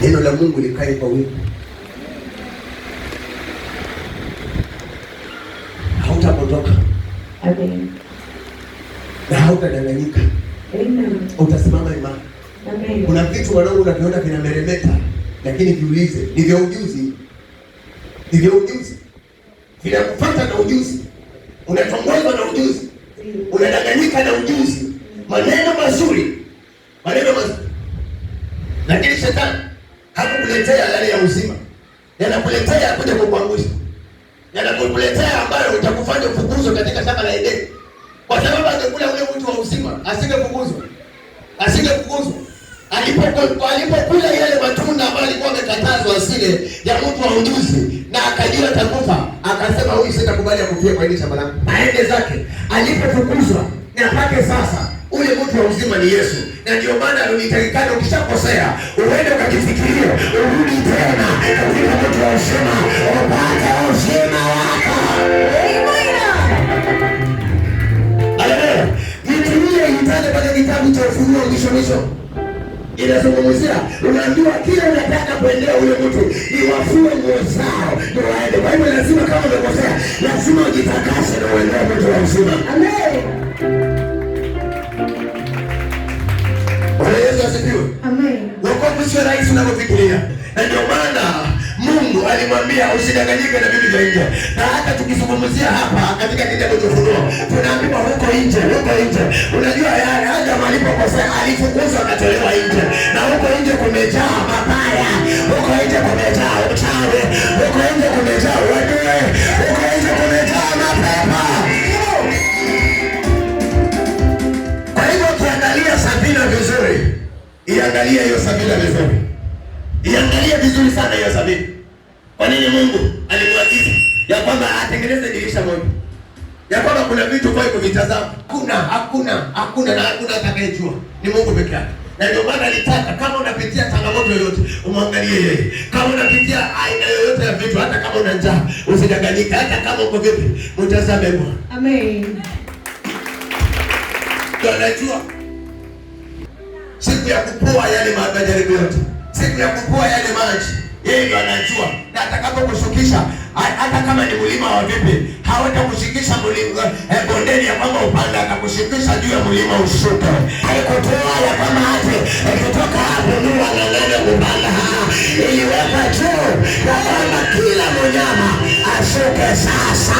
Neno la Mungu likae kwa wingi. Hautapotoka. Amen. Na hautadanganyika. Amen. Utasimama imara. Amen. Kuna vitu wanangu unaviona vinameremeta, lakini viulize, ni vya ujuzi. Ni vya ujuzi. Vinakufuata na ujuzi. Unatongozwa na ujuzi. Unadanganyika na ujuzi. Maneno mazuri. Lakini shetani hakukuletea yale ya uzima. Yanakuletea kuja kukuangusha. Yanakuletea ambayo utakufanya ufukuzwe katika shamba la Edeni. Kwa sababu angekula ule mtu wa uzima, asingefukuzwa. Alipokula yale matunda ambayo alikuwa amekatazwa asile ya mtu wa ujuzi na akajua atakufa, akasema huyu sitakubali akufie kwa hili shamba langu. Aende zake. Alipofukuzwa, na pake sasa ule mtu wa uzima ni Yesu. Na ndio maana unitakikana ukishakosea uende ukajifikiria, urudi tena katika mtu wa uzima, upate uzima wako. Haleluya. Nitumie itale pale kitabu cha Ufunuo mwisho. Inazungumzia, unaambiwa kila unataka kuendea ule mtu ni wafue nguo zao ndio waende. Kwa hivyo lazima kama umekosea, lazima ujitakase na uendea mtu wa uzima. Amen. Bwana Yesu asifiwe. Amen. Wokovu sio rahisi unavyofikiria. Na ndio maana Mungu alimwambia usidanganyike na vitu vya nje. Na hata tukizungumzia hapa katika kitabu cha Ufunuo, tunaambiwa huko nje. Unajua Adam alipokosea alifukuzwa akatolewa nje. Na huko nje kumejaa mabaya. Huko nje kumejaa uchawi. Huko nje kumejaa uadui. Huko nje kumejaa mapepo. Kwa hivyo ukiangalia Sabina vizuri, iangalie hiyo Sabina vizuri. Iangalie vizuri sana hiyo Sabina. Kwa nini Mungu alimwagiza ya kwamba atengeneze dirisha moja? Ya kwamba kuna vitu kwa kuvitazama. Hakuna na hakuna atakayejua. Ni Mungu pekee yake. Na ndio maana alitaka kama unapitia changamoto yoyote, umwangalie yeye. Kama unapitia aina yoyote ya vitu, hata kama una njaa, usidanganyike. Hata kama uko vipi, mtazame Bwana. Amen. Anajua siku ya kupoa yale majaribu yote, siku ya kupoa yale maji, yeye ndo anajua. Na atakapokushukisha, hata kama ni mlima wa vipi, hawatakushikisha mlima bondeni ya kwamba upanda, akakushikisha juu ya mlima ushuke. Haikutoa ya kwamba ati kutoka hapo ni wanang'ana kupanda, iliweka juu ya kwamba kila mnyama ashuke sasa.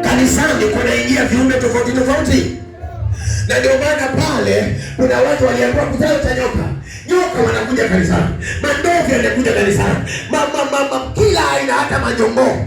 Kanisani kunaingia viumbe tofauti. Na ndio maana pale kuna watu waliambiwa kuzao cha nyoka wanakuja kanisani. Mandovu yanakuja kanisani. Kila aina, hata majombo.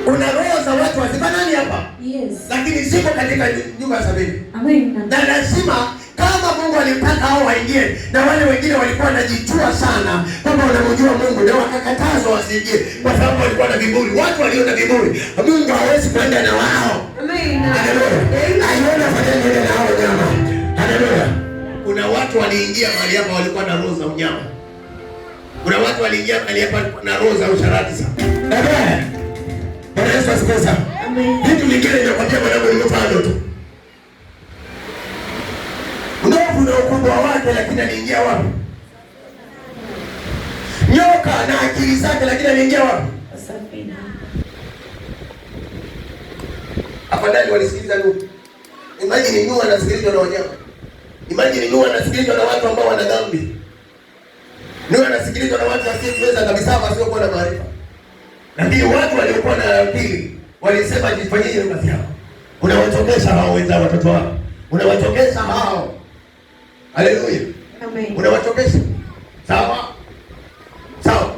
Kuna roho za watu wazifanani hapa. Yes. Lakini siko katika nyumba ya Sabini. Amen. Na lazima kama Mungu alitaka hao waingie, na wale wengine walikuwa wanajijua sana kwamba wanamjua Mungu, ndio wakakatazwa wasiingie kwa sababu walikuwa na viburi. Watu walio na viburi, Mungu hawezi kwenda na wao. Amen. Haleluya. Aiona fadhili na hao nyama. Haleluya. Kuna watu waliingia mahali hapa walikuwa na roho za unyama. Kuna watu waliingia mahali hapa na roho za usharati sana. Amen. Bwana Yesu asifiwe sana. Amen. Vitu vingine vinakwambia mwanangu ni mfano tu. Ndovu na ukubwa wake lakini aliingia wapi? Nyoka na akili zake lakini aliingia wapi? Safina. Afadhali walisikiliza Nuhu. Imagine Nuhu anasikilizwa na wanyama. Imagine Nuhu anasikilizwa na watu ambao wana dhambi. Nuhu anasikilizwa na watu wasioweza kabisa, wasiokuwa na maarifa. Na ndio watu waliokuwa na akili walisema jifanyie kazi yao. Unawachokesha hao wenzao watoto wao. Unawachokesha hao. Haleluya. Amen. Unawachokesha. Sawa? Sawa.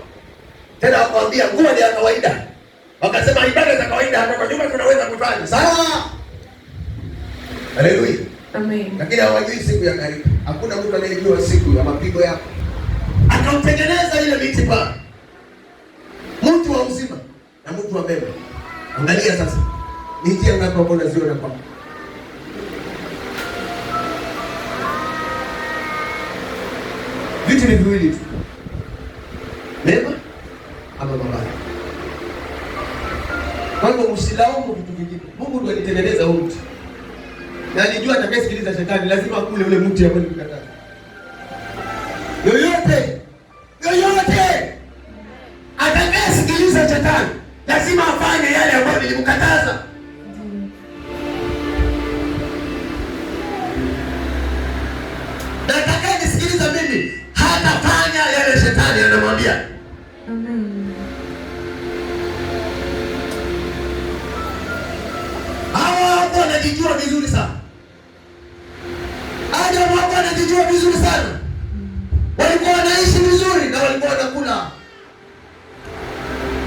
Tena wakamwambia nguo ni ya kawaida. Wakasema ibada za kawaida hata kwa nyumba tunaweza kufanya. Sawa? Haleluya. Amen. Lakini hawajui siku ya karibu. Hakuna mtu anayejua siku ya mapigo yako. Akautengeneza ile miti pa. Mtu wa uzima na mtu wa mema. Angalia sasa. Miti ngapi hapo unaziona kwa? Vitu ni viwili tu. Mema ama mabaya. Kwa hivyo usilaumu vitu vingine. Mungu ndiye alitengeneza huo mti. Na alijua atakayesikiliza shetani lazima akule ule mti ambao nilikataza. Yoyote atakayesikiliza shetani lazima afanye yale ambayo nilimkataza. Na atakayesikiliza mimi hatafanya yale shetani anamwambia. Amen. Hawa wanajijua vizuri sana. Adamu hapo anajijua vizuri sana. Walikuwa wanaishi vizuri na walikuwa wanakula.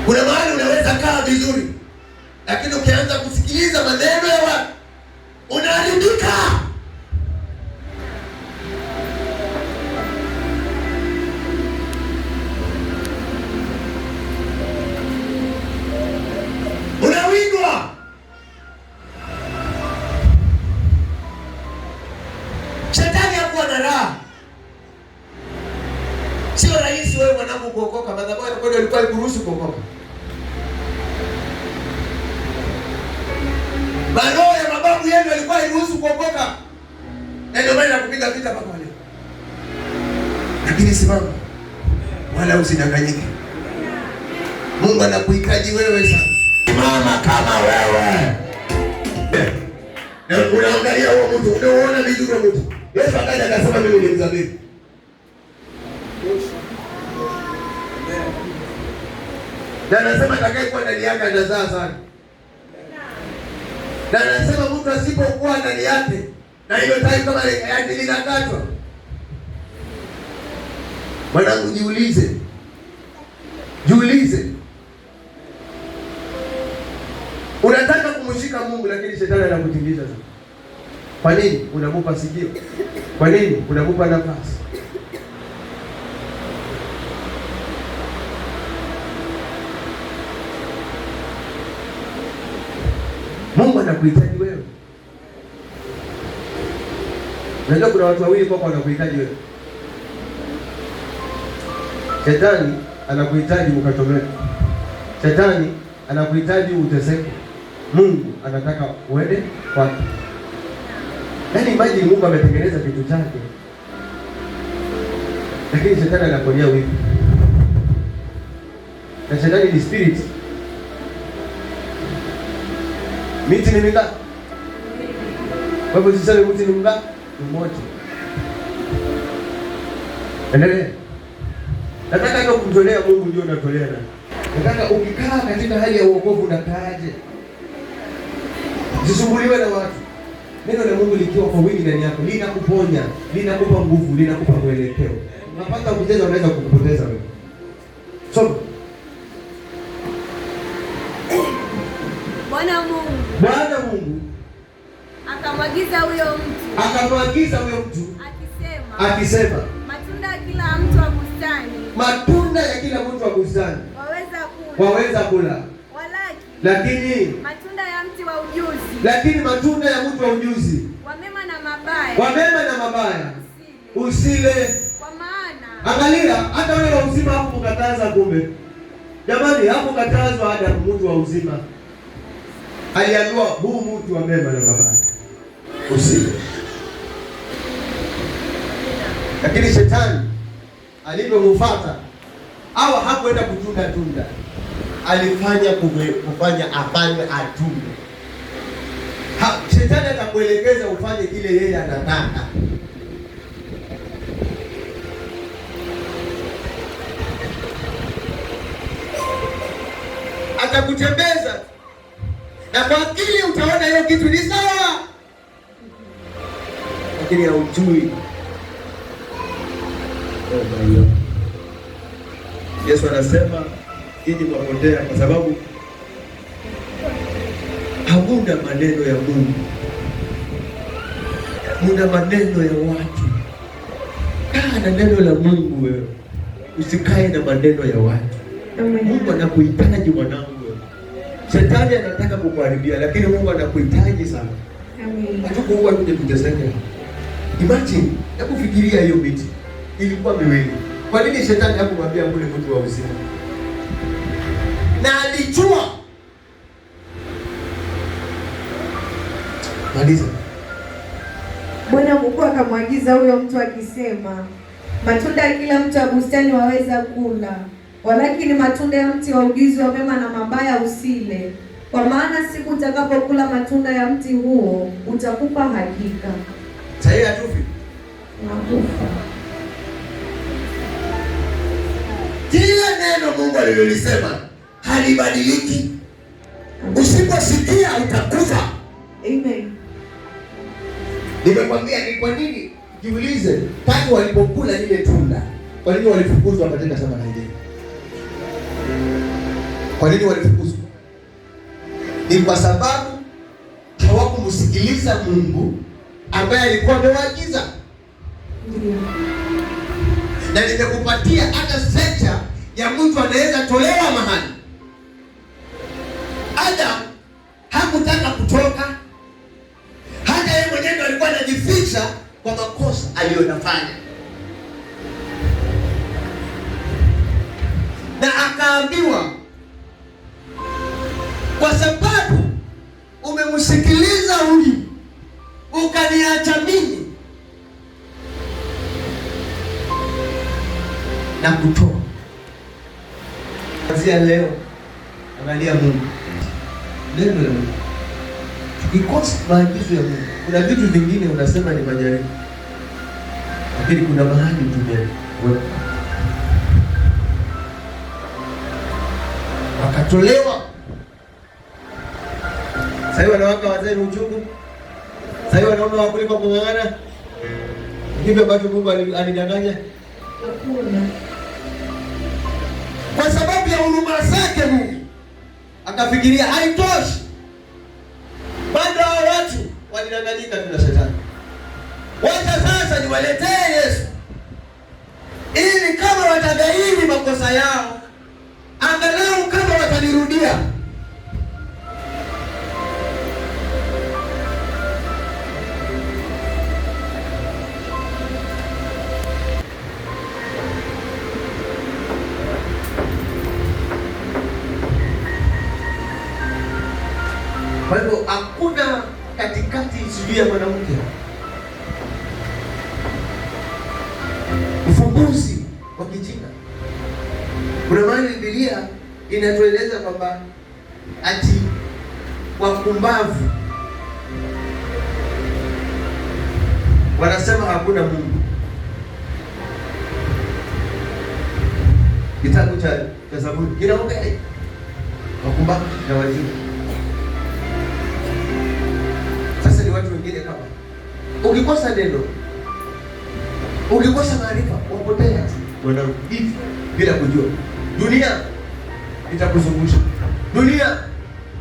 Kuna mahali unaweza kaa vizuri, lakini ukianza kusikiliza maneno ya watu unaharibika. Unawindwa. Shetani hakuwa na raha. Sio rahisi wewe mwanangu kuokoka. Madhabahu yako ndio ilikuwa ikuruhusu kuokoka. Maroho ya mababu yenu ilikuwa iruhusu kuokoka. Na ndio maana kupiga vita mpaka leo. Lakini simama. Wala usidanganyike. Mungu anakuhitaji wewe sana. Simama kama wewe. Na unaangalia huo mtu, unaona vizuri huo mtu. Yesu akaja akasema mimi ni mzabibu. Na anasema atakayekuwa ndani yake atazaa sana. Na anasema mtu asipokuwa ndani yake na hiyo tai kama yake linakatwa. Mwanangu jiulize. Jiulize. Unataka kumshika Mungu lakini shetani anakutingiza sana. Kwa nini? Unamupa sikio. Kwa nini? Unamupa nafasi. Mungu anakuhitaji wewe. Unajua kuna watu wawili kwa wanakuhitaji wewe. Shetani anakuhitaji ukatolewe. Shetani anakuhitaji uteseke. Mungu anataka uende kwake. Yaani imagine Mungu ametengeneza kitu chake. Lakini shetani anakuonea wivu. Na shetani ni spirit. Miti ni mingapi? Kwa hivyo siseme mti ni mingapi? Mmoja. Endelea. Nataka ndio kumtolea Mungu ndio unatolea na. Nataka ukikaa katika hali ya wokovu unakaaje? Usisumbuliwe na watu. Neno la Mungu likiwa kwa wingi ndani yako, linakuponya, linakupa nguvu, linakupa mwelekeo. Unapata kucheza unaweza kukupoteza wewe. Soma. Bwana Mungu Bwana Mungu akamwagiza huyo mtu akisema, matunda ya kila mtu wa bustani, matunda ya kila mtu wa bustani waweza kula, lakini matunda ya mti wa ujuzi, lakini matunda ya mti wa ujuzi wa mema na mabaya usile. Kwa maana angalia, hata wale wa uzima hakukataza. Kumbe jamani, hakukatazwa hata mtu wa uzima, aliambiwa huu mti wa mema na mabaya usile. Lakini shetani alipomfuata, hawa hakuenda kutunda tunda, alifanya afanye atunde. Shetani atakuelekeza ufanye kile yeye anataka. Atakutembeza na kwa akili utaona hiyo kitu ni sawa, lakini haujui. Yesu anasema nyinyi mwapotea kwa sababu hamuna maneno ya Mungu, muna maneno ya watu. Kaa na neno la Mungu wewe, usikae na maneno ya watu. Mungu anakuhitaji mwanangu wewe. Shetani anataka kukuharibia, lakini Mungu anakuhitaji sana. Hatukuwa kuteseka. Imagine, hebu fikiria hiyo miti ilikuwa miwili. Kwa nini shetani hakumwambia kule mtu wa uzima? Na alijua. Maliza. Bwana Mungu akamwagiza huyo mtu akisema, matunda ya kila mti wa bustani waweza kula, walakini matunda ya mti wa ujuzi wa mema na mabaya usile, kwa maana siku utakapokula matunda ya mti huo utakufa hakika. Sasa hatufi. Unakufa. Kila neno Mungu alilolisema halibadiliki. Usiposikia utakufa. Amen. Nimekwambia ni kwa nini? Jiulize, tangu walipokula ile tunda, kwa nini walifukuzwa katika shamba la Edeni? Kwa nini walifukuzwa? Ni kwa sababu hawakumsikiliza Mungu ambaye alikuwa amewaagiza. Na nimekupatia hata sekta ya mtu anaweza tolewa mahali. Adam hakutaka kutoka. Hata yeye mwenyewe alikuwa anajificha kwa makosa aliyofanya. Na akaambiwa, kwa sababu umemsikiliza huyu ukaniacha mimi na kutoa. Kuanzia leo angalia Mungu. Neno la Mungu. Tukikosa maagizo ya Mungu, kuna vitu vingine unasema ni majaribu, lakini kuna mahali tumeweka. Wakatolewa. Sasa wanawaka wazee ni uchungu. Sasa wanaume wakulima kung'ang'ana. Hivyo bado Mungu alidanganya. Kwa sababu ya huruma zake Mungu akafikiria haitoshi. Bado hao watu walidanganyika na shetani. Wacha sasa niwaletee Yesu, ili kama watagairi makosa yao, angalau kama watanirudia. Kwa hivyo hakuna katikati sijui ya mwanamke. Ufumbuzi wa kijina. Kuna mahali Biblia inatueleza kwamba ati wapumbavu wanasema hakuna Mungu. Kitabu cha Zaburi kinaongea wapumbavu na wajinga. Sasa ni watu wengine kama ukikosa neno, ukikosa maarifa, wapotea wana hivi bila kujua. Dunia itakuzungusha, dunia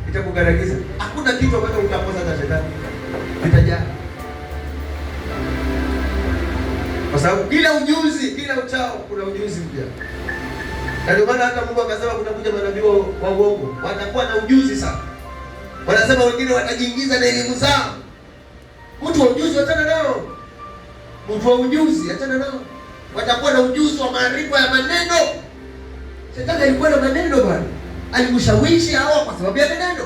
itakugaragiza. Hakuna kitu ambacho utakosa na shetani, itajaa. Kwa sababu kila ujuzi, kila uchao kuna ujuzi mpya. Na ndio maana hata Mungu akasema kutakuja manabii wa uongo, watakuwa na ujuzi sana. Wanasema wengine watajiingiza na elimu zao. Mtu wa ujuzi achana nao. Mtu wa ujuzi achana nao. Watakuwa na ujuzi wa maarifa ya maneno. Shetani alikuwa na maneno bwana. Alimshawishi hao kwa sababu ya maneno.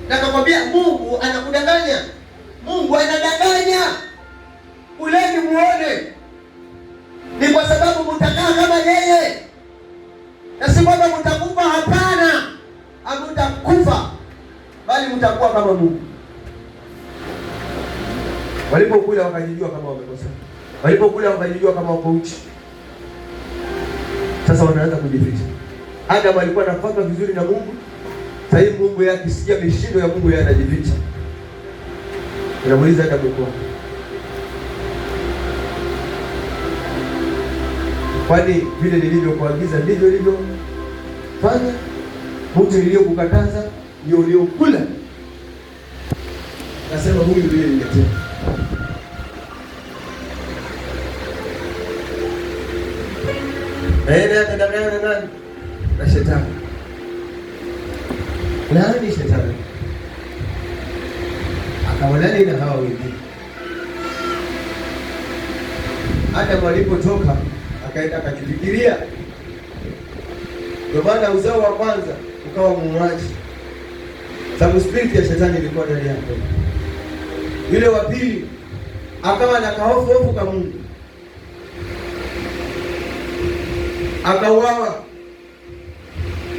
Na akamwambia Mungu anakudanganya. Mungu anadanganya. Uleni muone. Ni kwa sababu mtakaa kama yeye. Na si kwamba mtakufa, hapana. Hamtakufa. Bali mtakuwa kama Mungu. Walipokula wakajijua kama wamekosa. Walipokula wakajijua kama wako uchi. Sasa wanaanza kujificha. Adam alikuwa anafuata vizuri na Mungu. Sasa hivi Mungu yake akisikia mishindo ya Mungu yeye anajificha. Unamuuliza Adam kwa. Kwani vile nilivyokuagiza ndivyo ulivyofanya? Mtu niliyokukataza ndio uliokula. Nasema huyu ndiye nimetia. Naenda akadanganya na nani? Na shetani. Nani shetani? Akawanani na hawa wengine. Hata walipotoka akaenda akajifikiria. Ndio maana uzao wa kwanza ukawa muuaji. Sababu spirit ya shetani ilikuwa ndani yake. Yule wa pili akawa na hofu kwa Mungu. Akauawa.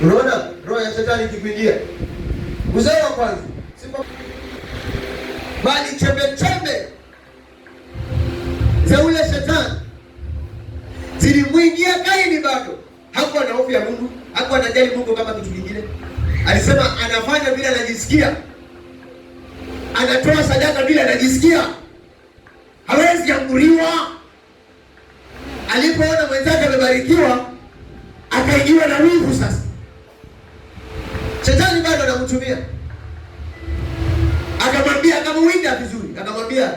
Unaona roho ya shetani ikikuingia. Uzao wa kwanza bali chembe za ule shetani zilimwingia Kaini. Bado hakuwa na hofu ya Mungu, hakuwa anajali Mungu kama kitu kingine. Alisema anafanya bila anajisikia, anatoa sadaka bila anajisikia, hawezi kuamuriwa. Alipoona mwenzake amebarikiwa akaingiwa na wivu. Sasa shetani bado anamtumia, akamwambia, akamuwinda vizuri, akamwambia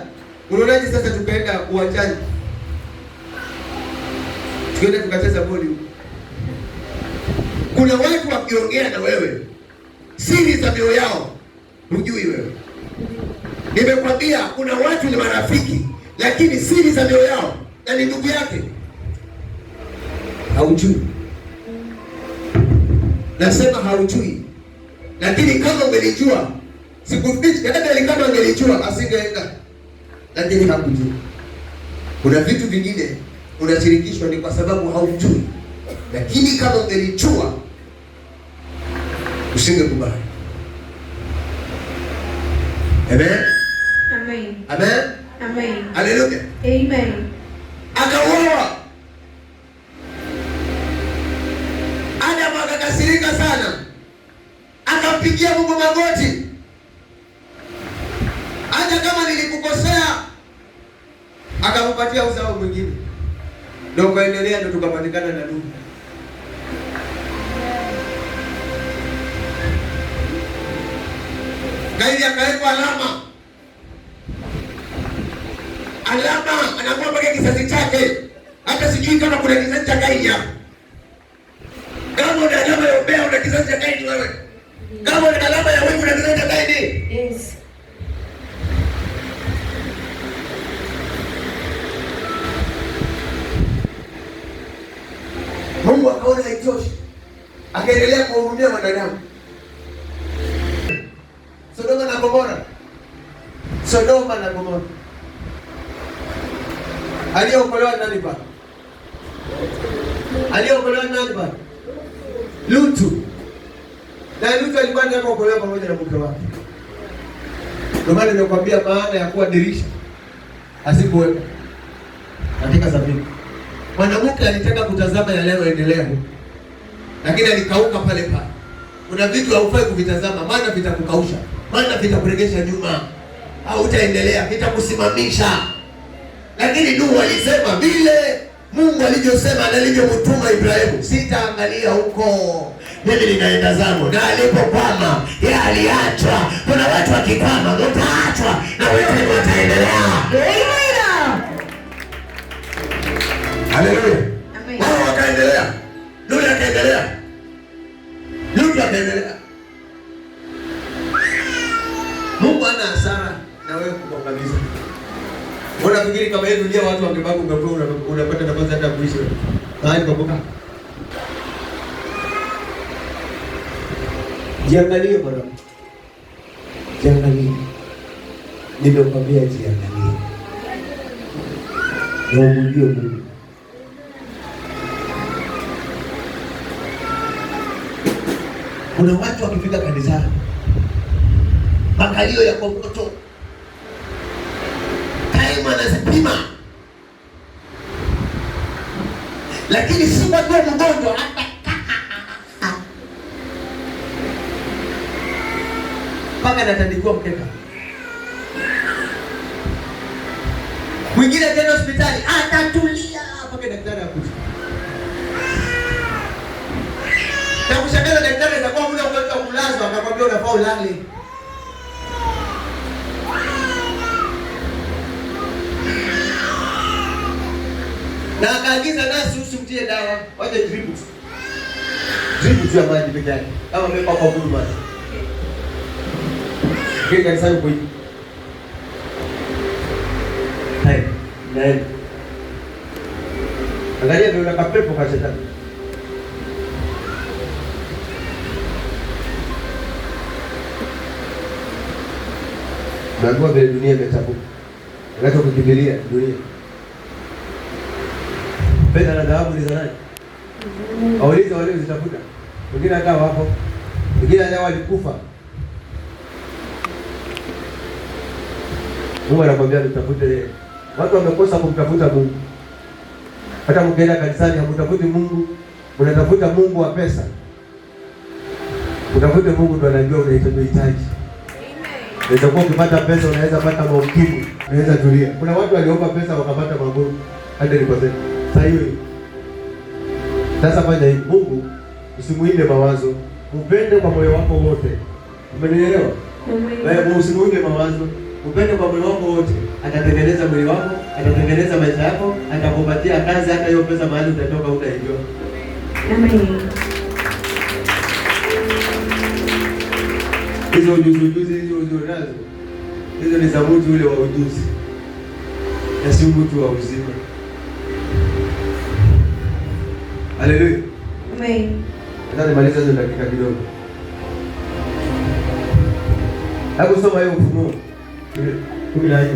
unaonaje sasa tukaenda uwanjani tukaenda tukacheza boli huko. Kuna watu wakiongea na wewe siri za mioyo yao hujui wewe. Nimekwambia kuna watu ni marafiki lakini siri za mioyo yao na ni ndugu yake haujui. Nasema haujui. Lakini kama ungelijua, sikufichi hata kama ungelijua asingeenda. Lakini hakujui. Kuna vitu vingine unashirikishwa ni kwa sababu haujui. Lakini kama ungelijua usingekubali. Amen. Amen. Amen. Amen. Haleluya. Amen. Akauawa. Adam akakasirika sana. Akampigia Mungu magoti. Hata kama nilikukosea, akampatia uzao mwingine. Ndio kaendelea, ndio tukapatikana na Nuhu. Kaini akawekwa alama. Alama anakuwa mpaka kizazi chake. Hata sijui kama kuna kizazi cha Kaini hapa. Kama una alama ya ubea una kizazi cha Kaini wewe. Kama una alama ya wivu una kizazi cha Kaini. Yes. Mungu akaona haitoshi. Akaendelea kuhurumia wanadamu. Sodoma na Gomora. Sodoma na Gomora. Aliokolewa nani bwana? Aliokolewa nani bwana? Lutu. Na Lutu alikuwa ndiye aliokolewa pamoja na mke wake. Ndio maana nimekwambia maana ya kuwa dirisha asikuweka katika Zaburi. Mwanamke alitaka kutazama ya leo endelea, lakini alikauka pale pale. Kuna vitu haufai kuvitazama, maana vitakukausha, maana vitakuregesha nyuma, au utaendelea, vitakusimamisha. Lakini Nuhu alisema vile Mungu alivyosema na alivyomtuma Ibrahimu, sitaangalia huko, mimi ninaenda zangu. Na alipokwama yeye aliachwa. Kuna watu wakikwama wataachwa na wengine wataendelea. Haleluya. Wao wakaendelea. Yule akaendelea. Yule akaendelea. Mungu ana hasara na wewe kukuangamiza. Unafikiri kama hii dunia watu wangebaki ungekuwa unapata nafasi hata kuishi. Mahali pamoja. Jiangalie bwana. Jiangalie. Nimekwambia jiangalie. Na umjue Mungu. Kuna watu wakifika kanisani, makalio ya kokoto, time anazipima, lakini si watu wa mgonjwa mpaka natandikiwa mkeka. Mwingine tena hospitali atatulia mpaka daktari akuje. Na kushangaza daktari atakuwa muda wa kulazwa akakwambia unafaa ulale. Na akaagiza nasi usimtie dawa, wacha drip. Drip tu ya maji pekee yake. Kama mmepa kwa huduma. Kile sasa yuko hivi. Hai, naenda. Angalia ndio unakapepo kwa shetani. Mungu vile dunia imechafuka. Unataka kukimbilia dunia. Pesa na dhahabu ni za nani? Auliza wale zitafuta. Wengine hata wapo. Wengine hata walikufa. Mungu anakuambia tutafute. Watu wamekosa kumtafuta Mungu. Hata mkienda kanisani hamtafuti Mungu, unatafuta Mungu wa pesa. Utafute Mungu ndo anajua unahitaji. Unaweza kuwa ukipata pesa unaweza pata maukimu, unaweza tulia. Kuna watu waliomba pesa wakapata magonjwa hadi 100%. Sasa hiyo. Sasa fanya hivi, Mungu usimuinde mawazo, upende kwa moyo wako wote. Umenielewa? Wewe usimuinde mawazo, upende kwa moyo wako wote. Atatengeneza mwili wako, atatengeneza maisha yako, atakupatia kazi hata hiyo pesa mahali utatoka utaijua. Amen. Hizo ujuzi hizo nazo. Hizo ni za mtu ule wa ujuzi. Na si mtu wa uzima. Haleluya. Amen. Nataka nimalize hizo dakika kidogo. Hapo soma hiyo Ufunuo 14.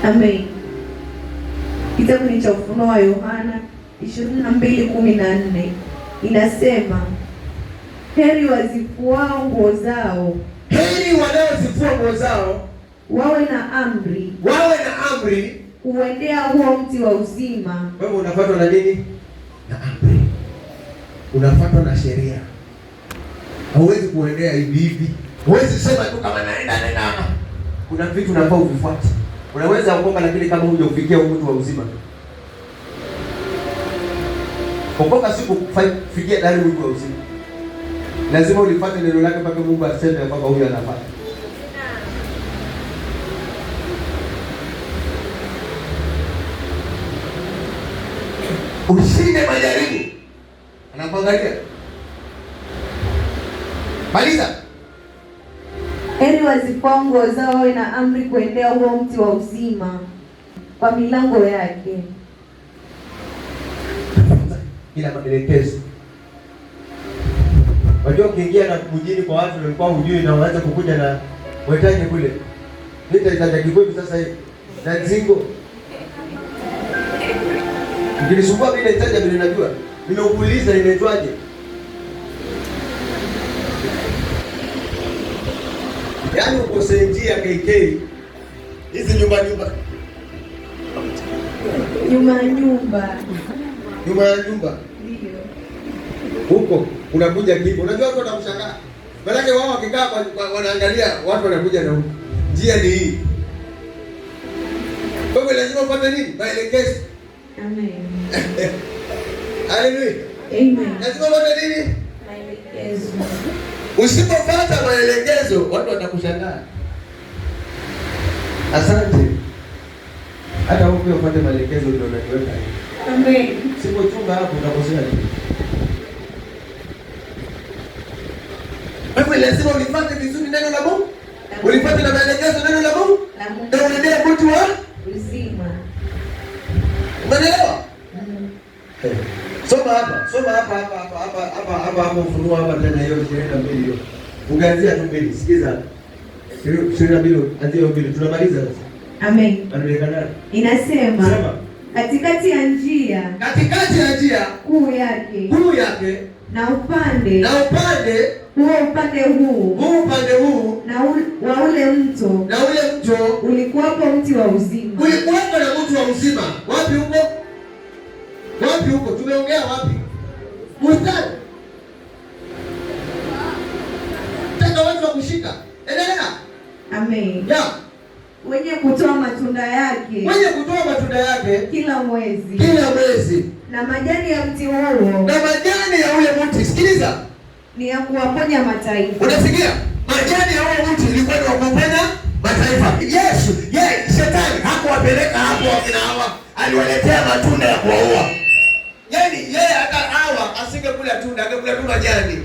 Amen. Kitabu ni cha Ufunuo wa Yohana 22:14 inasema, heri wazifuao nguo zao, heri wanaozifua nguo zao, wawe na amri kuendea huo mti wa uzima. Wewe unafuatwa na nini? Na amri. Unafuatwa na sheria. Hauwezi kuendea hivi hivi. Huwezi sema tu kama naenda. Kuna vitu unafaa uvifuate. Unaweza kuokoka lakini kama huje ufikia mtu wa uzima. Kuokoka si kufikia ndani mtu wa uzima. Lazima ulifuate neno lake mpaka Mungu aseme kwamba huyu anafaa. Ushinde majaribu. Anakuangalia. Maliza. Heri wazifuao nguo zao wawe na amri kuendea huo mti wa uzima kwa milango yake. Kila maelekezo. Wajua ukiingia na mjini kwa watu walikuwa hujui na waanze kukuja na wetaje kule. Nitaitaja kikwetu sasa hivi. Na nzingo. Nilisumbua bila itaja bila najua. Nimeuliza inaitwaje? Yaani ukose njia KK. Hizi nyumba. Nyuma ya nyumba. Ndio. Huko unakuja kipo. Unajua watu watakushangaa. Maana wao wakikaa wanaangalia watu wanakuja na huko. Njia ni hii. Kwa hivyo lazima upate nini? Maelekezo. Amen. Haleluya. Amen. Lazima upate nini? Maelekezo. Usipofuata maelekezo watu watakushangaa. Asante. Hata huko upate maelekezo ndio unaniweka hivi. Amen. Sipochunga hapo utakosea tu. Wewe lazima ulifuate vizuri neno la Mungu. Ulifuate na maelekezo neno la Mungu. Ndio uendee mtu wa uzima. Umeelewa? Soma hapa Ufunuo hapa tena hiyo 22 hiyo. Ungeanzia tu mbili. Sikiza. 22 anzia mbili. Tunamaliza sasa. Amen. Anaonekana. Inasema sema katikati ya njia kuu yake na upande huu wa ule mto ulikuwapo mti wa uzima. Ulikuwapo na mti wa uzima. Wapi huko? Wapi huko? Tumeongea wapi? Mstari. Taka watu wa kushika. Endelea. Amen. Yeah. Wenye kutoa matunda yake kila mwezi. Na majani ya mti huo ule mti. Sikiliza. Ni ya kuwaponya mataifa. Unasikia? Majani ya huo mti ilikuwa ni kuwaponya mataifa. Yesu, shetani hakuwapeleka hapo wakina Hawa. Aliwaletea matunda ya kuwaua. Yaani yeye hata Hawa asingekula tunda, angekula tu majani.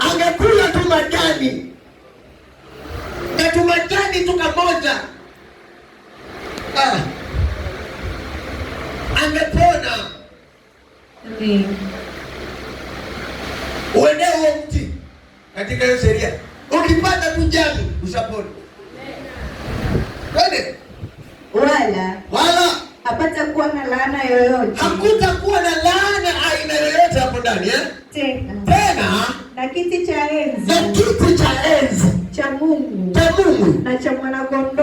Angekula tu majani. Na tu majani tu kamoja. Angepona. Uende huo mti. Katika hiyo sheria. Ukipata tu jani, ushapona. Kwani? Wala hapatakuwa na laana yoyote. Hakutakuwa na laana aina yoyote hapo ndani, Tena na kiti cha enzi cha Mungu na cha mwana-kondoo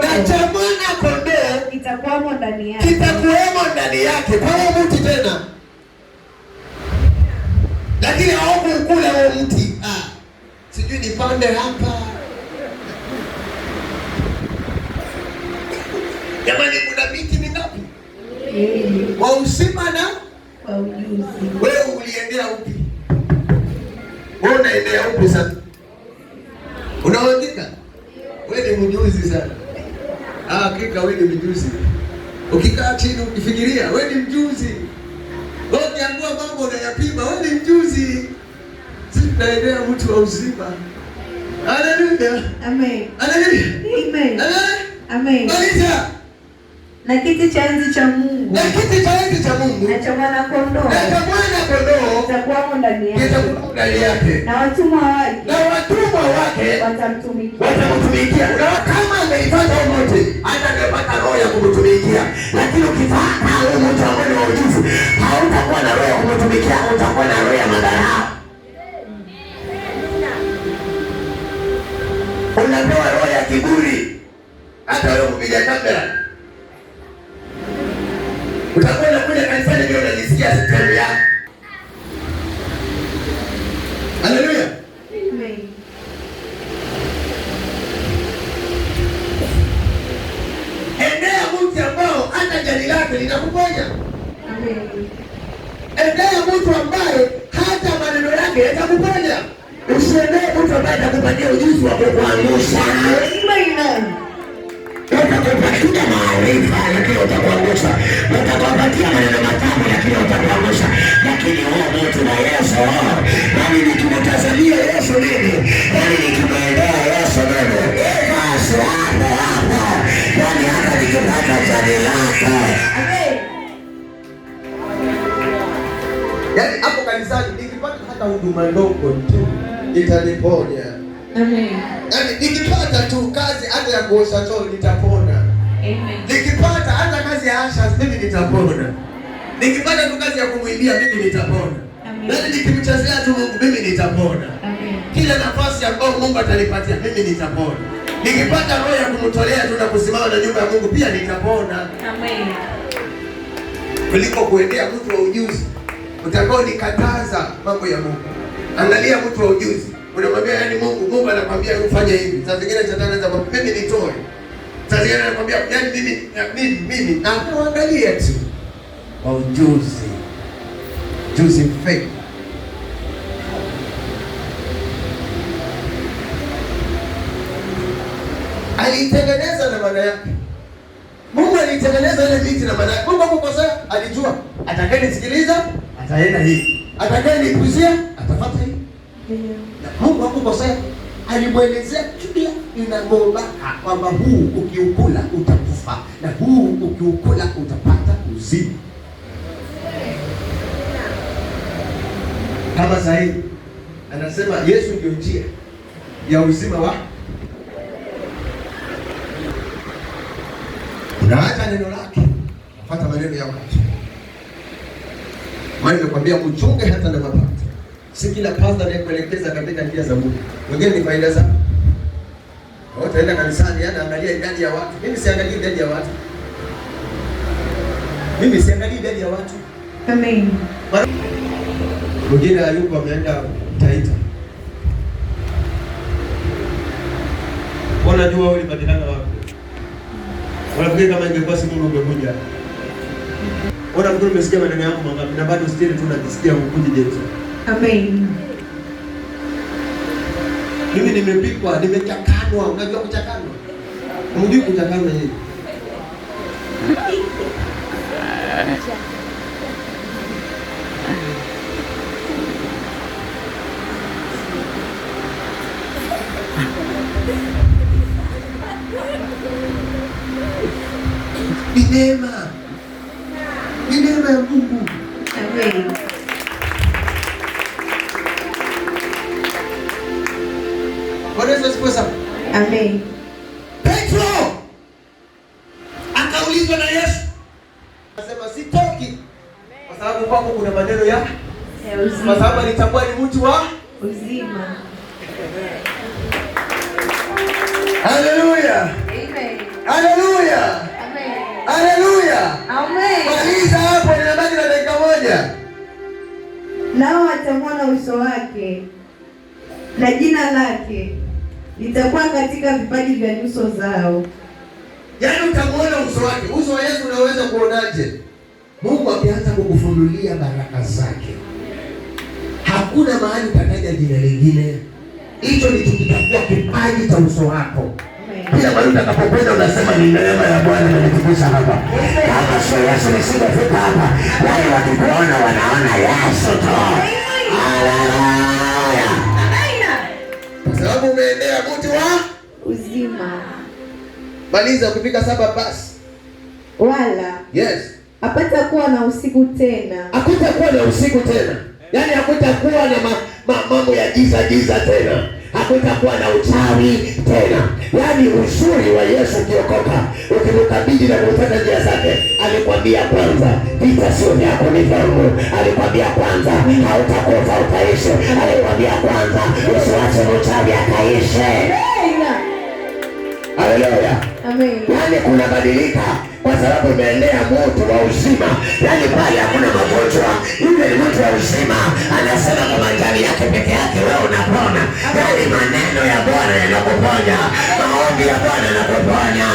kitakuwemo ndani yake. Kwa hiyo mti tena. Lakini hawakukula huo mti. Sijui nipande hapa. Jamani, kuna miti mingapi? Wa uzima na wa ujuzi. Wewe uliendea upi? Wewe unaendea upi sasa? Unawajika? Wewe ni mjuzi sana. Hakika wewe ni mjuzi. Ukikaa chini ukifikiria, wewe ni mjuzi. Wewe ukiambiwa mambo unayapima, wewe ni mjuzi. Sisi tunaendea mtu wa uzima. Haleluya. Amen. Haleluya. Amen. Amen. Maliza. Na kiti cha enzi cha Mungu na cha mwana-kondoo kitakuwamo ndani yake. Na watumwa wake watamtumikia. Kama angeipata umoja, hata angepata roho ya kumtumikia. Lakini ukipata huyo mtu ambaye ni wa ujuzi, hautakuwa na roho ya kumtumikia, utakuwa na roho ya madaraka. Unapewa roho ya kiburi. Hata wewe mpiga kamera utakwenda kule kanisani ndio unajisikia stori yako. Haleluya. Amen. Endea mtu ambao hata jani lake linakuponya. Amen. Endea mtu ambaye hata maneno yake yatakuponya. Usiendee mtu ambaye atakupatia ujuzi wa kukuangusha. Amen. Utakupatia maarifa lakini utakuangusha. Utakupatia maneno matamu lakini utakuangusha. Lakini huo mtu na Yesu, nani nikimtazamia Yesu nini? Nani nikimwendea Yesu nini? Basi hapa. Nani hata nikipata jani lake. Yaani hapo kanisani nikipata hata huduma ndogo tu itaniponya. Amen. Yaani nikipata tu kazi hata ya kuosha choo nitapona. Amen. Nikipata hata kazi ya asha mimi nitapona. Nikipata tu kazi ya kumwimbia mimi nitapona. Amen. Yaani nikimchezea tu Mungu mimi nitapona. Amen. Kila nafasi ambayo Mungu atanipatia mimi nitapona. Nikipata roho ya kumtolea tu na kusimama na nyumba ya Mungu pia nitapona. Amen. Kuliko kuendea mtu wa ujuzi utakao nikataza mambo ya Mungu. Angalia mtu wa ujuzi. Unamwambia yani Mungu anakuambia ufanye hivi. Saa zingine shetani anaweza kumwambia mimi nitoe. Saa zingine anakuambia yani mimi angalia tu. Wa ujuzi. Juzi fake. Alitengeneza na maana yake. Mungu alitengeneza ile miti na maana yake. Mungu hakukosea, alijua atakayenisikiliza ataenda hii, atakayenipuuzia atafuata hii. Na Mungu hakukosea, alimwelezea kila inagobaka kwamba huu ukiukula utakufa na huu ukiukula utapata uzima. Kama sahihi anasema Yesu ndio njia ya uzima wa. Unaacha neno lake, fuata maneno ya watu. Maana nimekwambia uchunge hata na mapato. Si kila pastor anayekuelekeza katika njia za Mungu. Wengine ni faida zao. Utaenda kanisani anaangalia idadi ya watu. Mimi siangalii idadi ya watu. Mimi siangalii idadi ya watu. Amen. Mwingine Ayubu ameenda Taita. Wanajua wewe ulipatikana wapi? Wanafikiri kama ingekuwa si Mungu ungekuja. Wanafikiri umesikia maneno yangu mangapi na bado still tunajisikia ukuje Yesu. Amen. Mimi nimepikwa, nimechakanwa. Unajua kuchakanwa? Unajua kuchakanwa nini? Ni neema. Ni neema ya Mungu. Amen. Yesu asifiwe sana. Amen. Petro akaulizwa na Yesu. Anasema sitoki. Kwa sababu kwako kuna maneno ya uzima. Kwa sababu alitambua ni mtu wa uzima. Haleluya. Amen. Haleluya. Amen. Haleluya. Amen. Maliza hapo, ninabaki na dakika moja. Nao watamwona uso wake na jina lake litakuwa katika vipaji vya nyuso zao. Yaani utamwona uso wake. Uso wa Yesu unaweza kuonaje? Mungu akianza kukufunulia baraka zake. Hakuna mahali utataja jina lingine. Hicho ni kitakuwa kipaji cha uso wako. Pia bado utakapokwenda unasema ni neema ya Bwana imenitukuza hapa. Kama sio Yesu nisingefika hapa. Wale wakikuona wanaona Yesu tu. Haleluya. Kwa sababu umeendea mti wa uzima. Maliza kufika 7 basi. Wala. Yes. Hapatakuwa na usiku tena. Hakutakuwa na usiku tena. Yaani hakutakuwa na mambo ya giza tena. Hakutakuwa na uchawi tena. Yaani uzuri wa Yesu ukiokoka, ukimkabidhi na kufuata njia zake, alikwambia kwanza, vita sio vyako ni vyangu. Alikwambia kwanza, hautakufa utaishi. Alikwambia kwanza, usiache uchawi akaishi. Haleluya. Amen. Yaani kunabadilika kwa sababu umeendea moto wa uzima. Yaani pale hakuna magonjwa. Yule ni moto wa uzima. Anasema kama ndani yake peke yake wewe unapona. Yaani maneno ya Bwana yanakuponya. Maombi ya Bwana yanakuponya.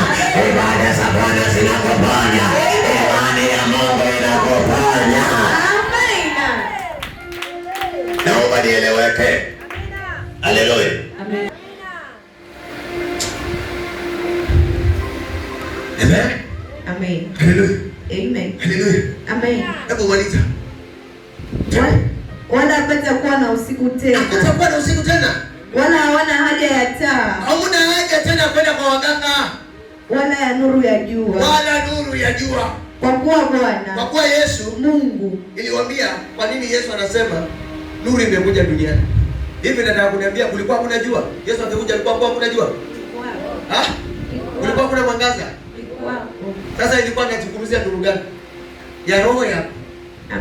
Ibada za Bwana zinakuponya. Imani ya Mungu inakuponya. Amen. Naomba nieleweke. Haleluya. Amen. Amen. Amen. Haleluya. Amen. Haleluya. Amen. Hebu maliza. Wala hapatakuwa na usiku tena. Hapatakuwa na usiku tena. Wala hawana haja ya taa. Hauna haja tena kwenda kwa waganga. Wala ya nuru ya jua. Wala nuru ya jua. Kwa kuwa Bwana. Kwa kuwa Yesu Mungu. Niliwaambia kwa nini Yesu anasema nuru imekuja duniani. Hivi nataka kuniambia kulikuwa hakuna jua? Yesu angekuja kulikuwa hakuna jua? Ah? Kulikuwa hakuna mwangaza? Sasa ilikuwa inazungumzia nuru gani? Ya roho yako.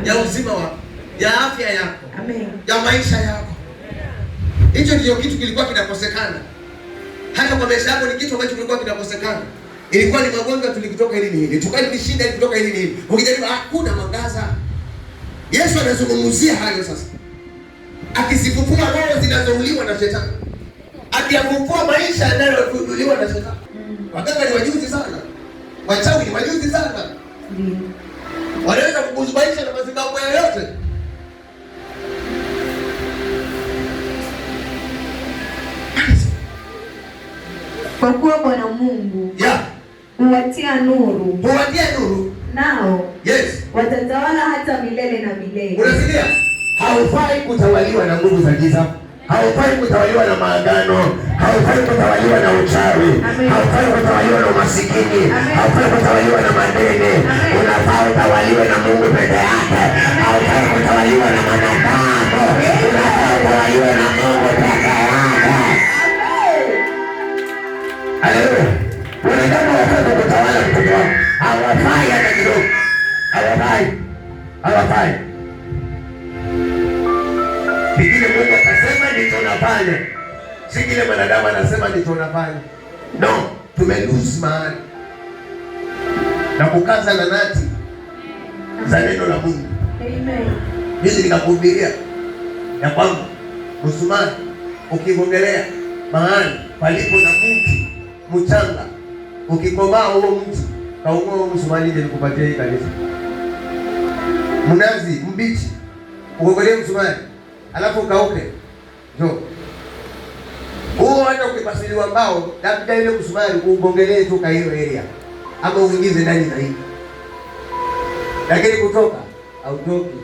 Ya uzima wako. Ya afya yako. Amen. Ya maisha yako. Hicho ndio kitu kilikuwa kinakosekana. Hata kwa maisha yako ni kitu ambacho kilikuwa kinakosekana. Ilikuwa ni magonjwa tulikutoka hili ni hili. Tukali ni shida ilikutoka hili ni hili. Ukijaribu hakuna mwangaza. Yesu anazungumzia hayo sasa. Akisifufua roho zinazouliwa na shetani. Akiyafufua maisha yanayofunuliwa na shetani. Waganga ni wajuzi sana. Wachawi ni wajuzi sana. Wanaweza kukuzubaisha na mazingaombwe yoyote. Kwa kuwa Bwana Mungu huwatia nuru, nao watatawala hata milele na milele. Unasikia? Haufai kutawaliwa na nguvu za giza. Haufai kutawaliwa na maagano. Haufai kutawaliwa na uchawi. Haufai kutawaliwa na umasikini. Haufai kutawaliwa na madeni. Unafaa utawaliwe na Mungu peke yake. Haufai kutawaliwa na wanadamu. Unafaa utawaliwe na Mungu peke yake. Haleluya. Wanadamu hawafai kutawala mtoto wako. Hawafai hata kidogo. Hawafai. Kile Mungu akasema ndicho nafanya. Si kile mwanadamu anasema ndicho nafanya. No, tumelose maana na kukaza na nati za neno la Mungu. Amen. Mimi nikakuhubiria ya kwamba msumari ukigongelea mahali palipo na mti mchanga, ukikomaa huo mti kaung'oa msumari ndio nikupatie hii kanisa. Mnazi mbichi ugongelee msumari alafu kauke. Jo. Huo hata ukipasuliwa mbao, labda ile msumari ugongelee tu kwa hiyo area. Ama uingize ndani na hii. Lakini kutoka hautoki.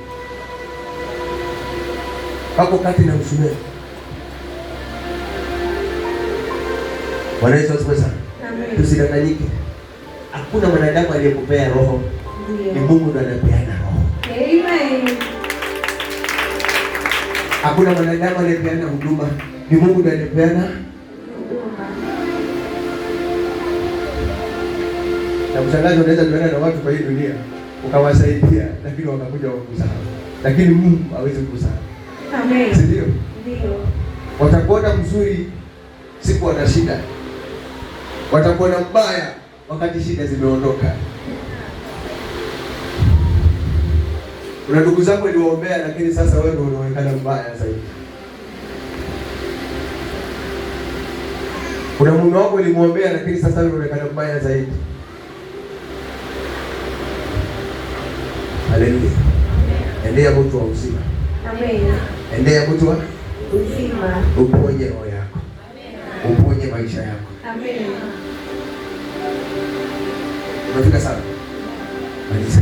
Pako kati na msumari. Bwana Yesu asifiwe sana. Amen. Tusidanganyike. Hakuna mwanadamu aliyekupea roho. Ni Mungu ndiye anapeana roho. Amen. Hakuna mwanadamu aliyepeana huduma. Ni Mungu ndiye anapeana huduma. Na mshangazi unaweza kuona na watu kwa hii dunia ukawasaidia lakini wakakuja wakusahau. Lakini Mungu hawezi kukusahau. Amen. Ndio? Ndio. Watakuona mzuri siku wana shida. Watakuona mbaya wakati shida zimeondoka. Kuna ndugu zako waliwaombea lakini sasa wewe ndio unaonekana mbaya zaidi. Kuna mume wako ulimwombea lakini sasa wewe unaonekana mbaya zaidi. Haleluya. Endea mtu wa uzima. Amen. Endea mtu wa uzima. Uponye roho yako. Amen. Uponye maisha yako. Amen. Unafika sana. Maliza.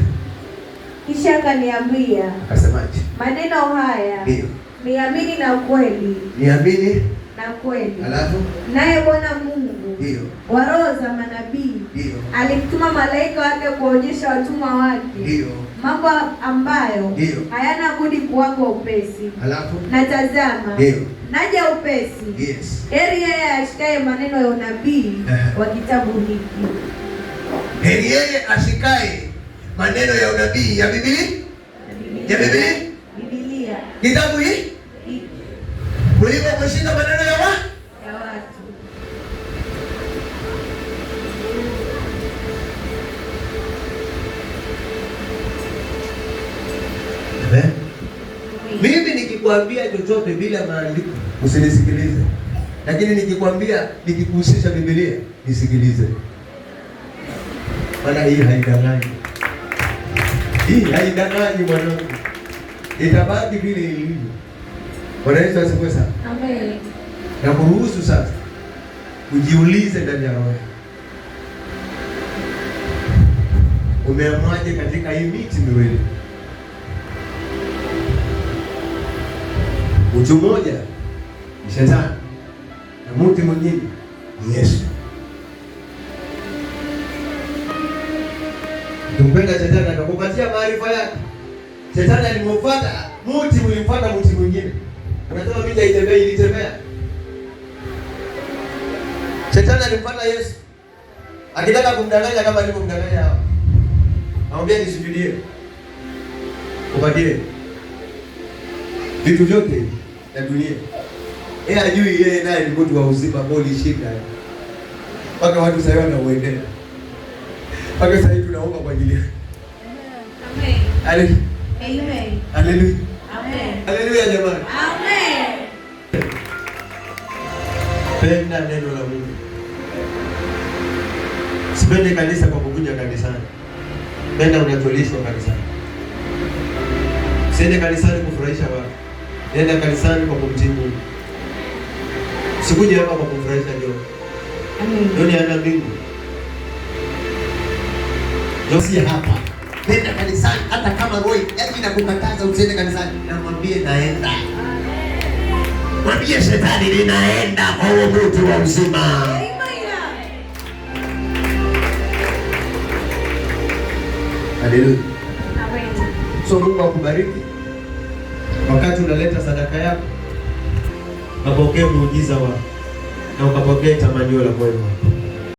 Kisha akaniambia. Akasemaje? Maneno haya. Ndio. Niamini na kweli. Niamini na kweli. Alafu naye Bwana Mungu ndio wa roho za manabii ndio alimtuma malaika wake kuonyesha watumwa wake ndio mambo ambayo ndio hayana budi kuwako upesi. Alafu na tazama ndio naja upesi. Yes. Heri yeye ashikaye maneno ya unabii wa kitabu hiki. Heri yeye ashikaye maneno ya unabii ya Biblia. Ya Biblia? Biblia. Kitabu hiki kuliko kushika maneno ya watu. Mimi nikikwambia chochote bila maandiko usinisikilize. Lakini nikikwambia nikikuhusisha Biblia nisikilize. Maana hii haidanganyi. Hii haidanganyi mwanangu. Itabaki vile ilivyo. Bwana Yesu asifiwe sana. Amen. Na kuruhusu sasa ujiulize ndani ya roho. Umeamwaje katika hii miti miwili? Mtu mmoja ni Shetani na mtu mwingine ni Yesu. Tumpenda Shetani akakupatia maarifa yake. Shetani alimfuata mtu, ulimfuata mtu mwingine. Unasema mimi haitembei, ilitembea. Shetani alimfuata Yesu akitaka kumdanganya kama alivyomdanganya hao. Naomba nisujudie. Upatie vitu vyote na dunia. Yeye ajui yeye naye ni mtu wa uzima boli shida. Mpaka watu sasa wanauendea. Mpaka sasa tunaomba kwa ajili yake. Amen. Haleluya. Amen. Haleluya. Amen. Haleluya jamani. Amen. Penda neno la Mungu. Sipende kanisa kwa kukuja kanisani. Penda unatolishwa kanisani. Siende kanisani kufurahisha watu. Nenda kanisani kwa kumtii Mungu. Usikuje hapa kwa kufurahisha Mungu. Dunia na mbingu. Josi hapa. Nenda kanisani hata kama roho yaani inakukataza usiende kanisani, namwambie naenda. Mwambie shetani ninaenda kwa huo mtu wa uzima. Haleluya. So Mungu akubariki. Wakati unaleta sadaka yako, ukapokee muujiza wako na ukapokee tamanio la moyo wako.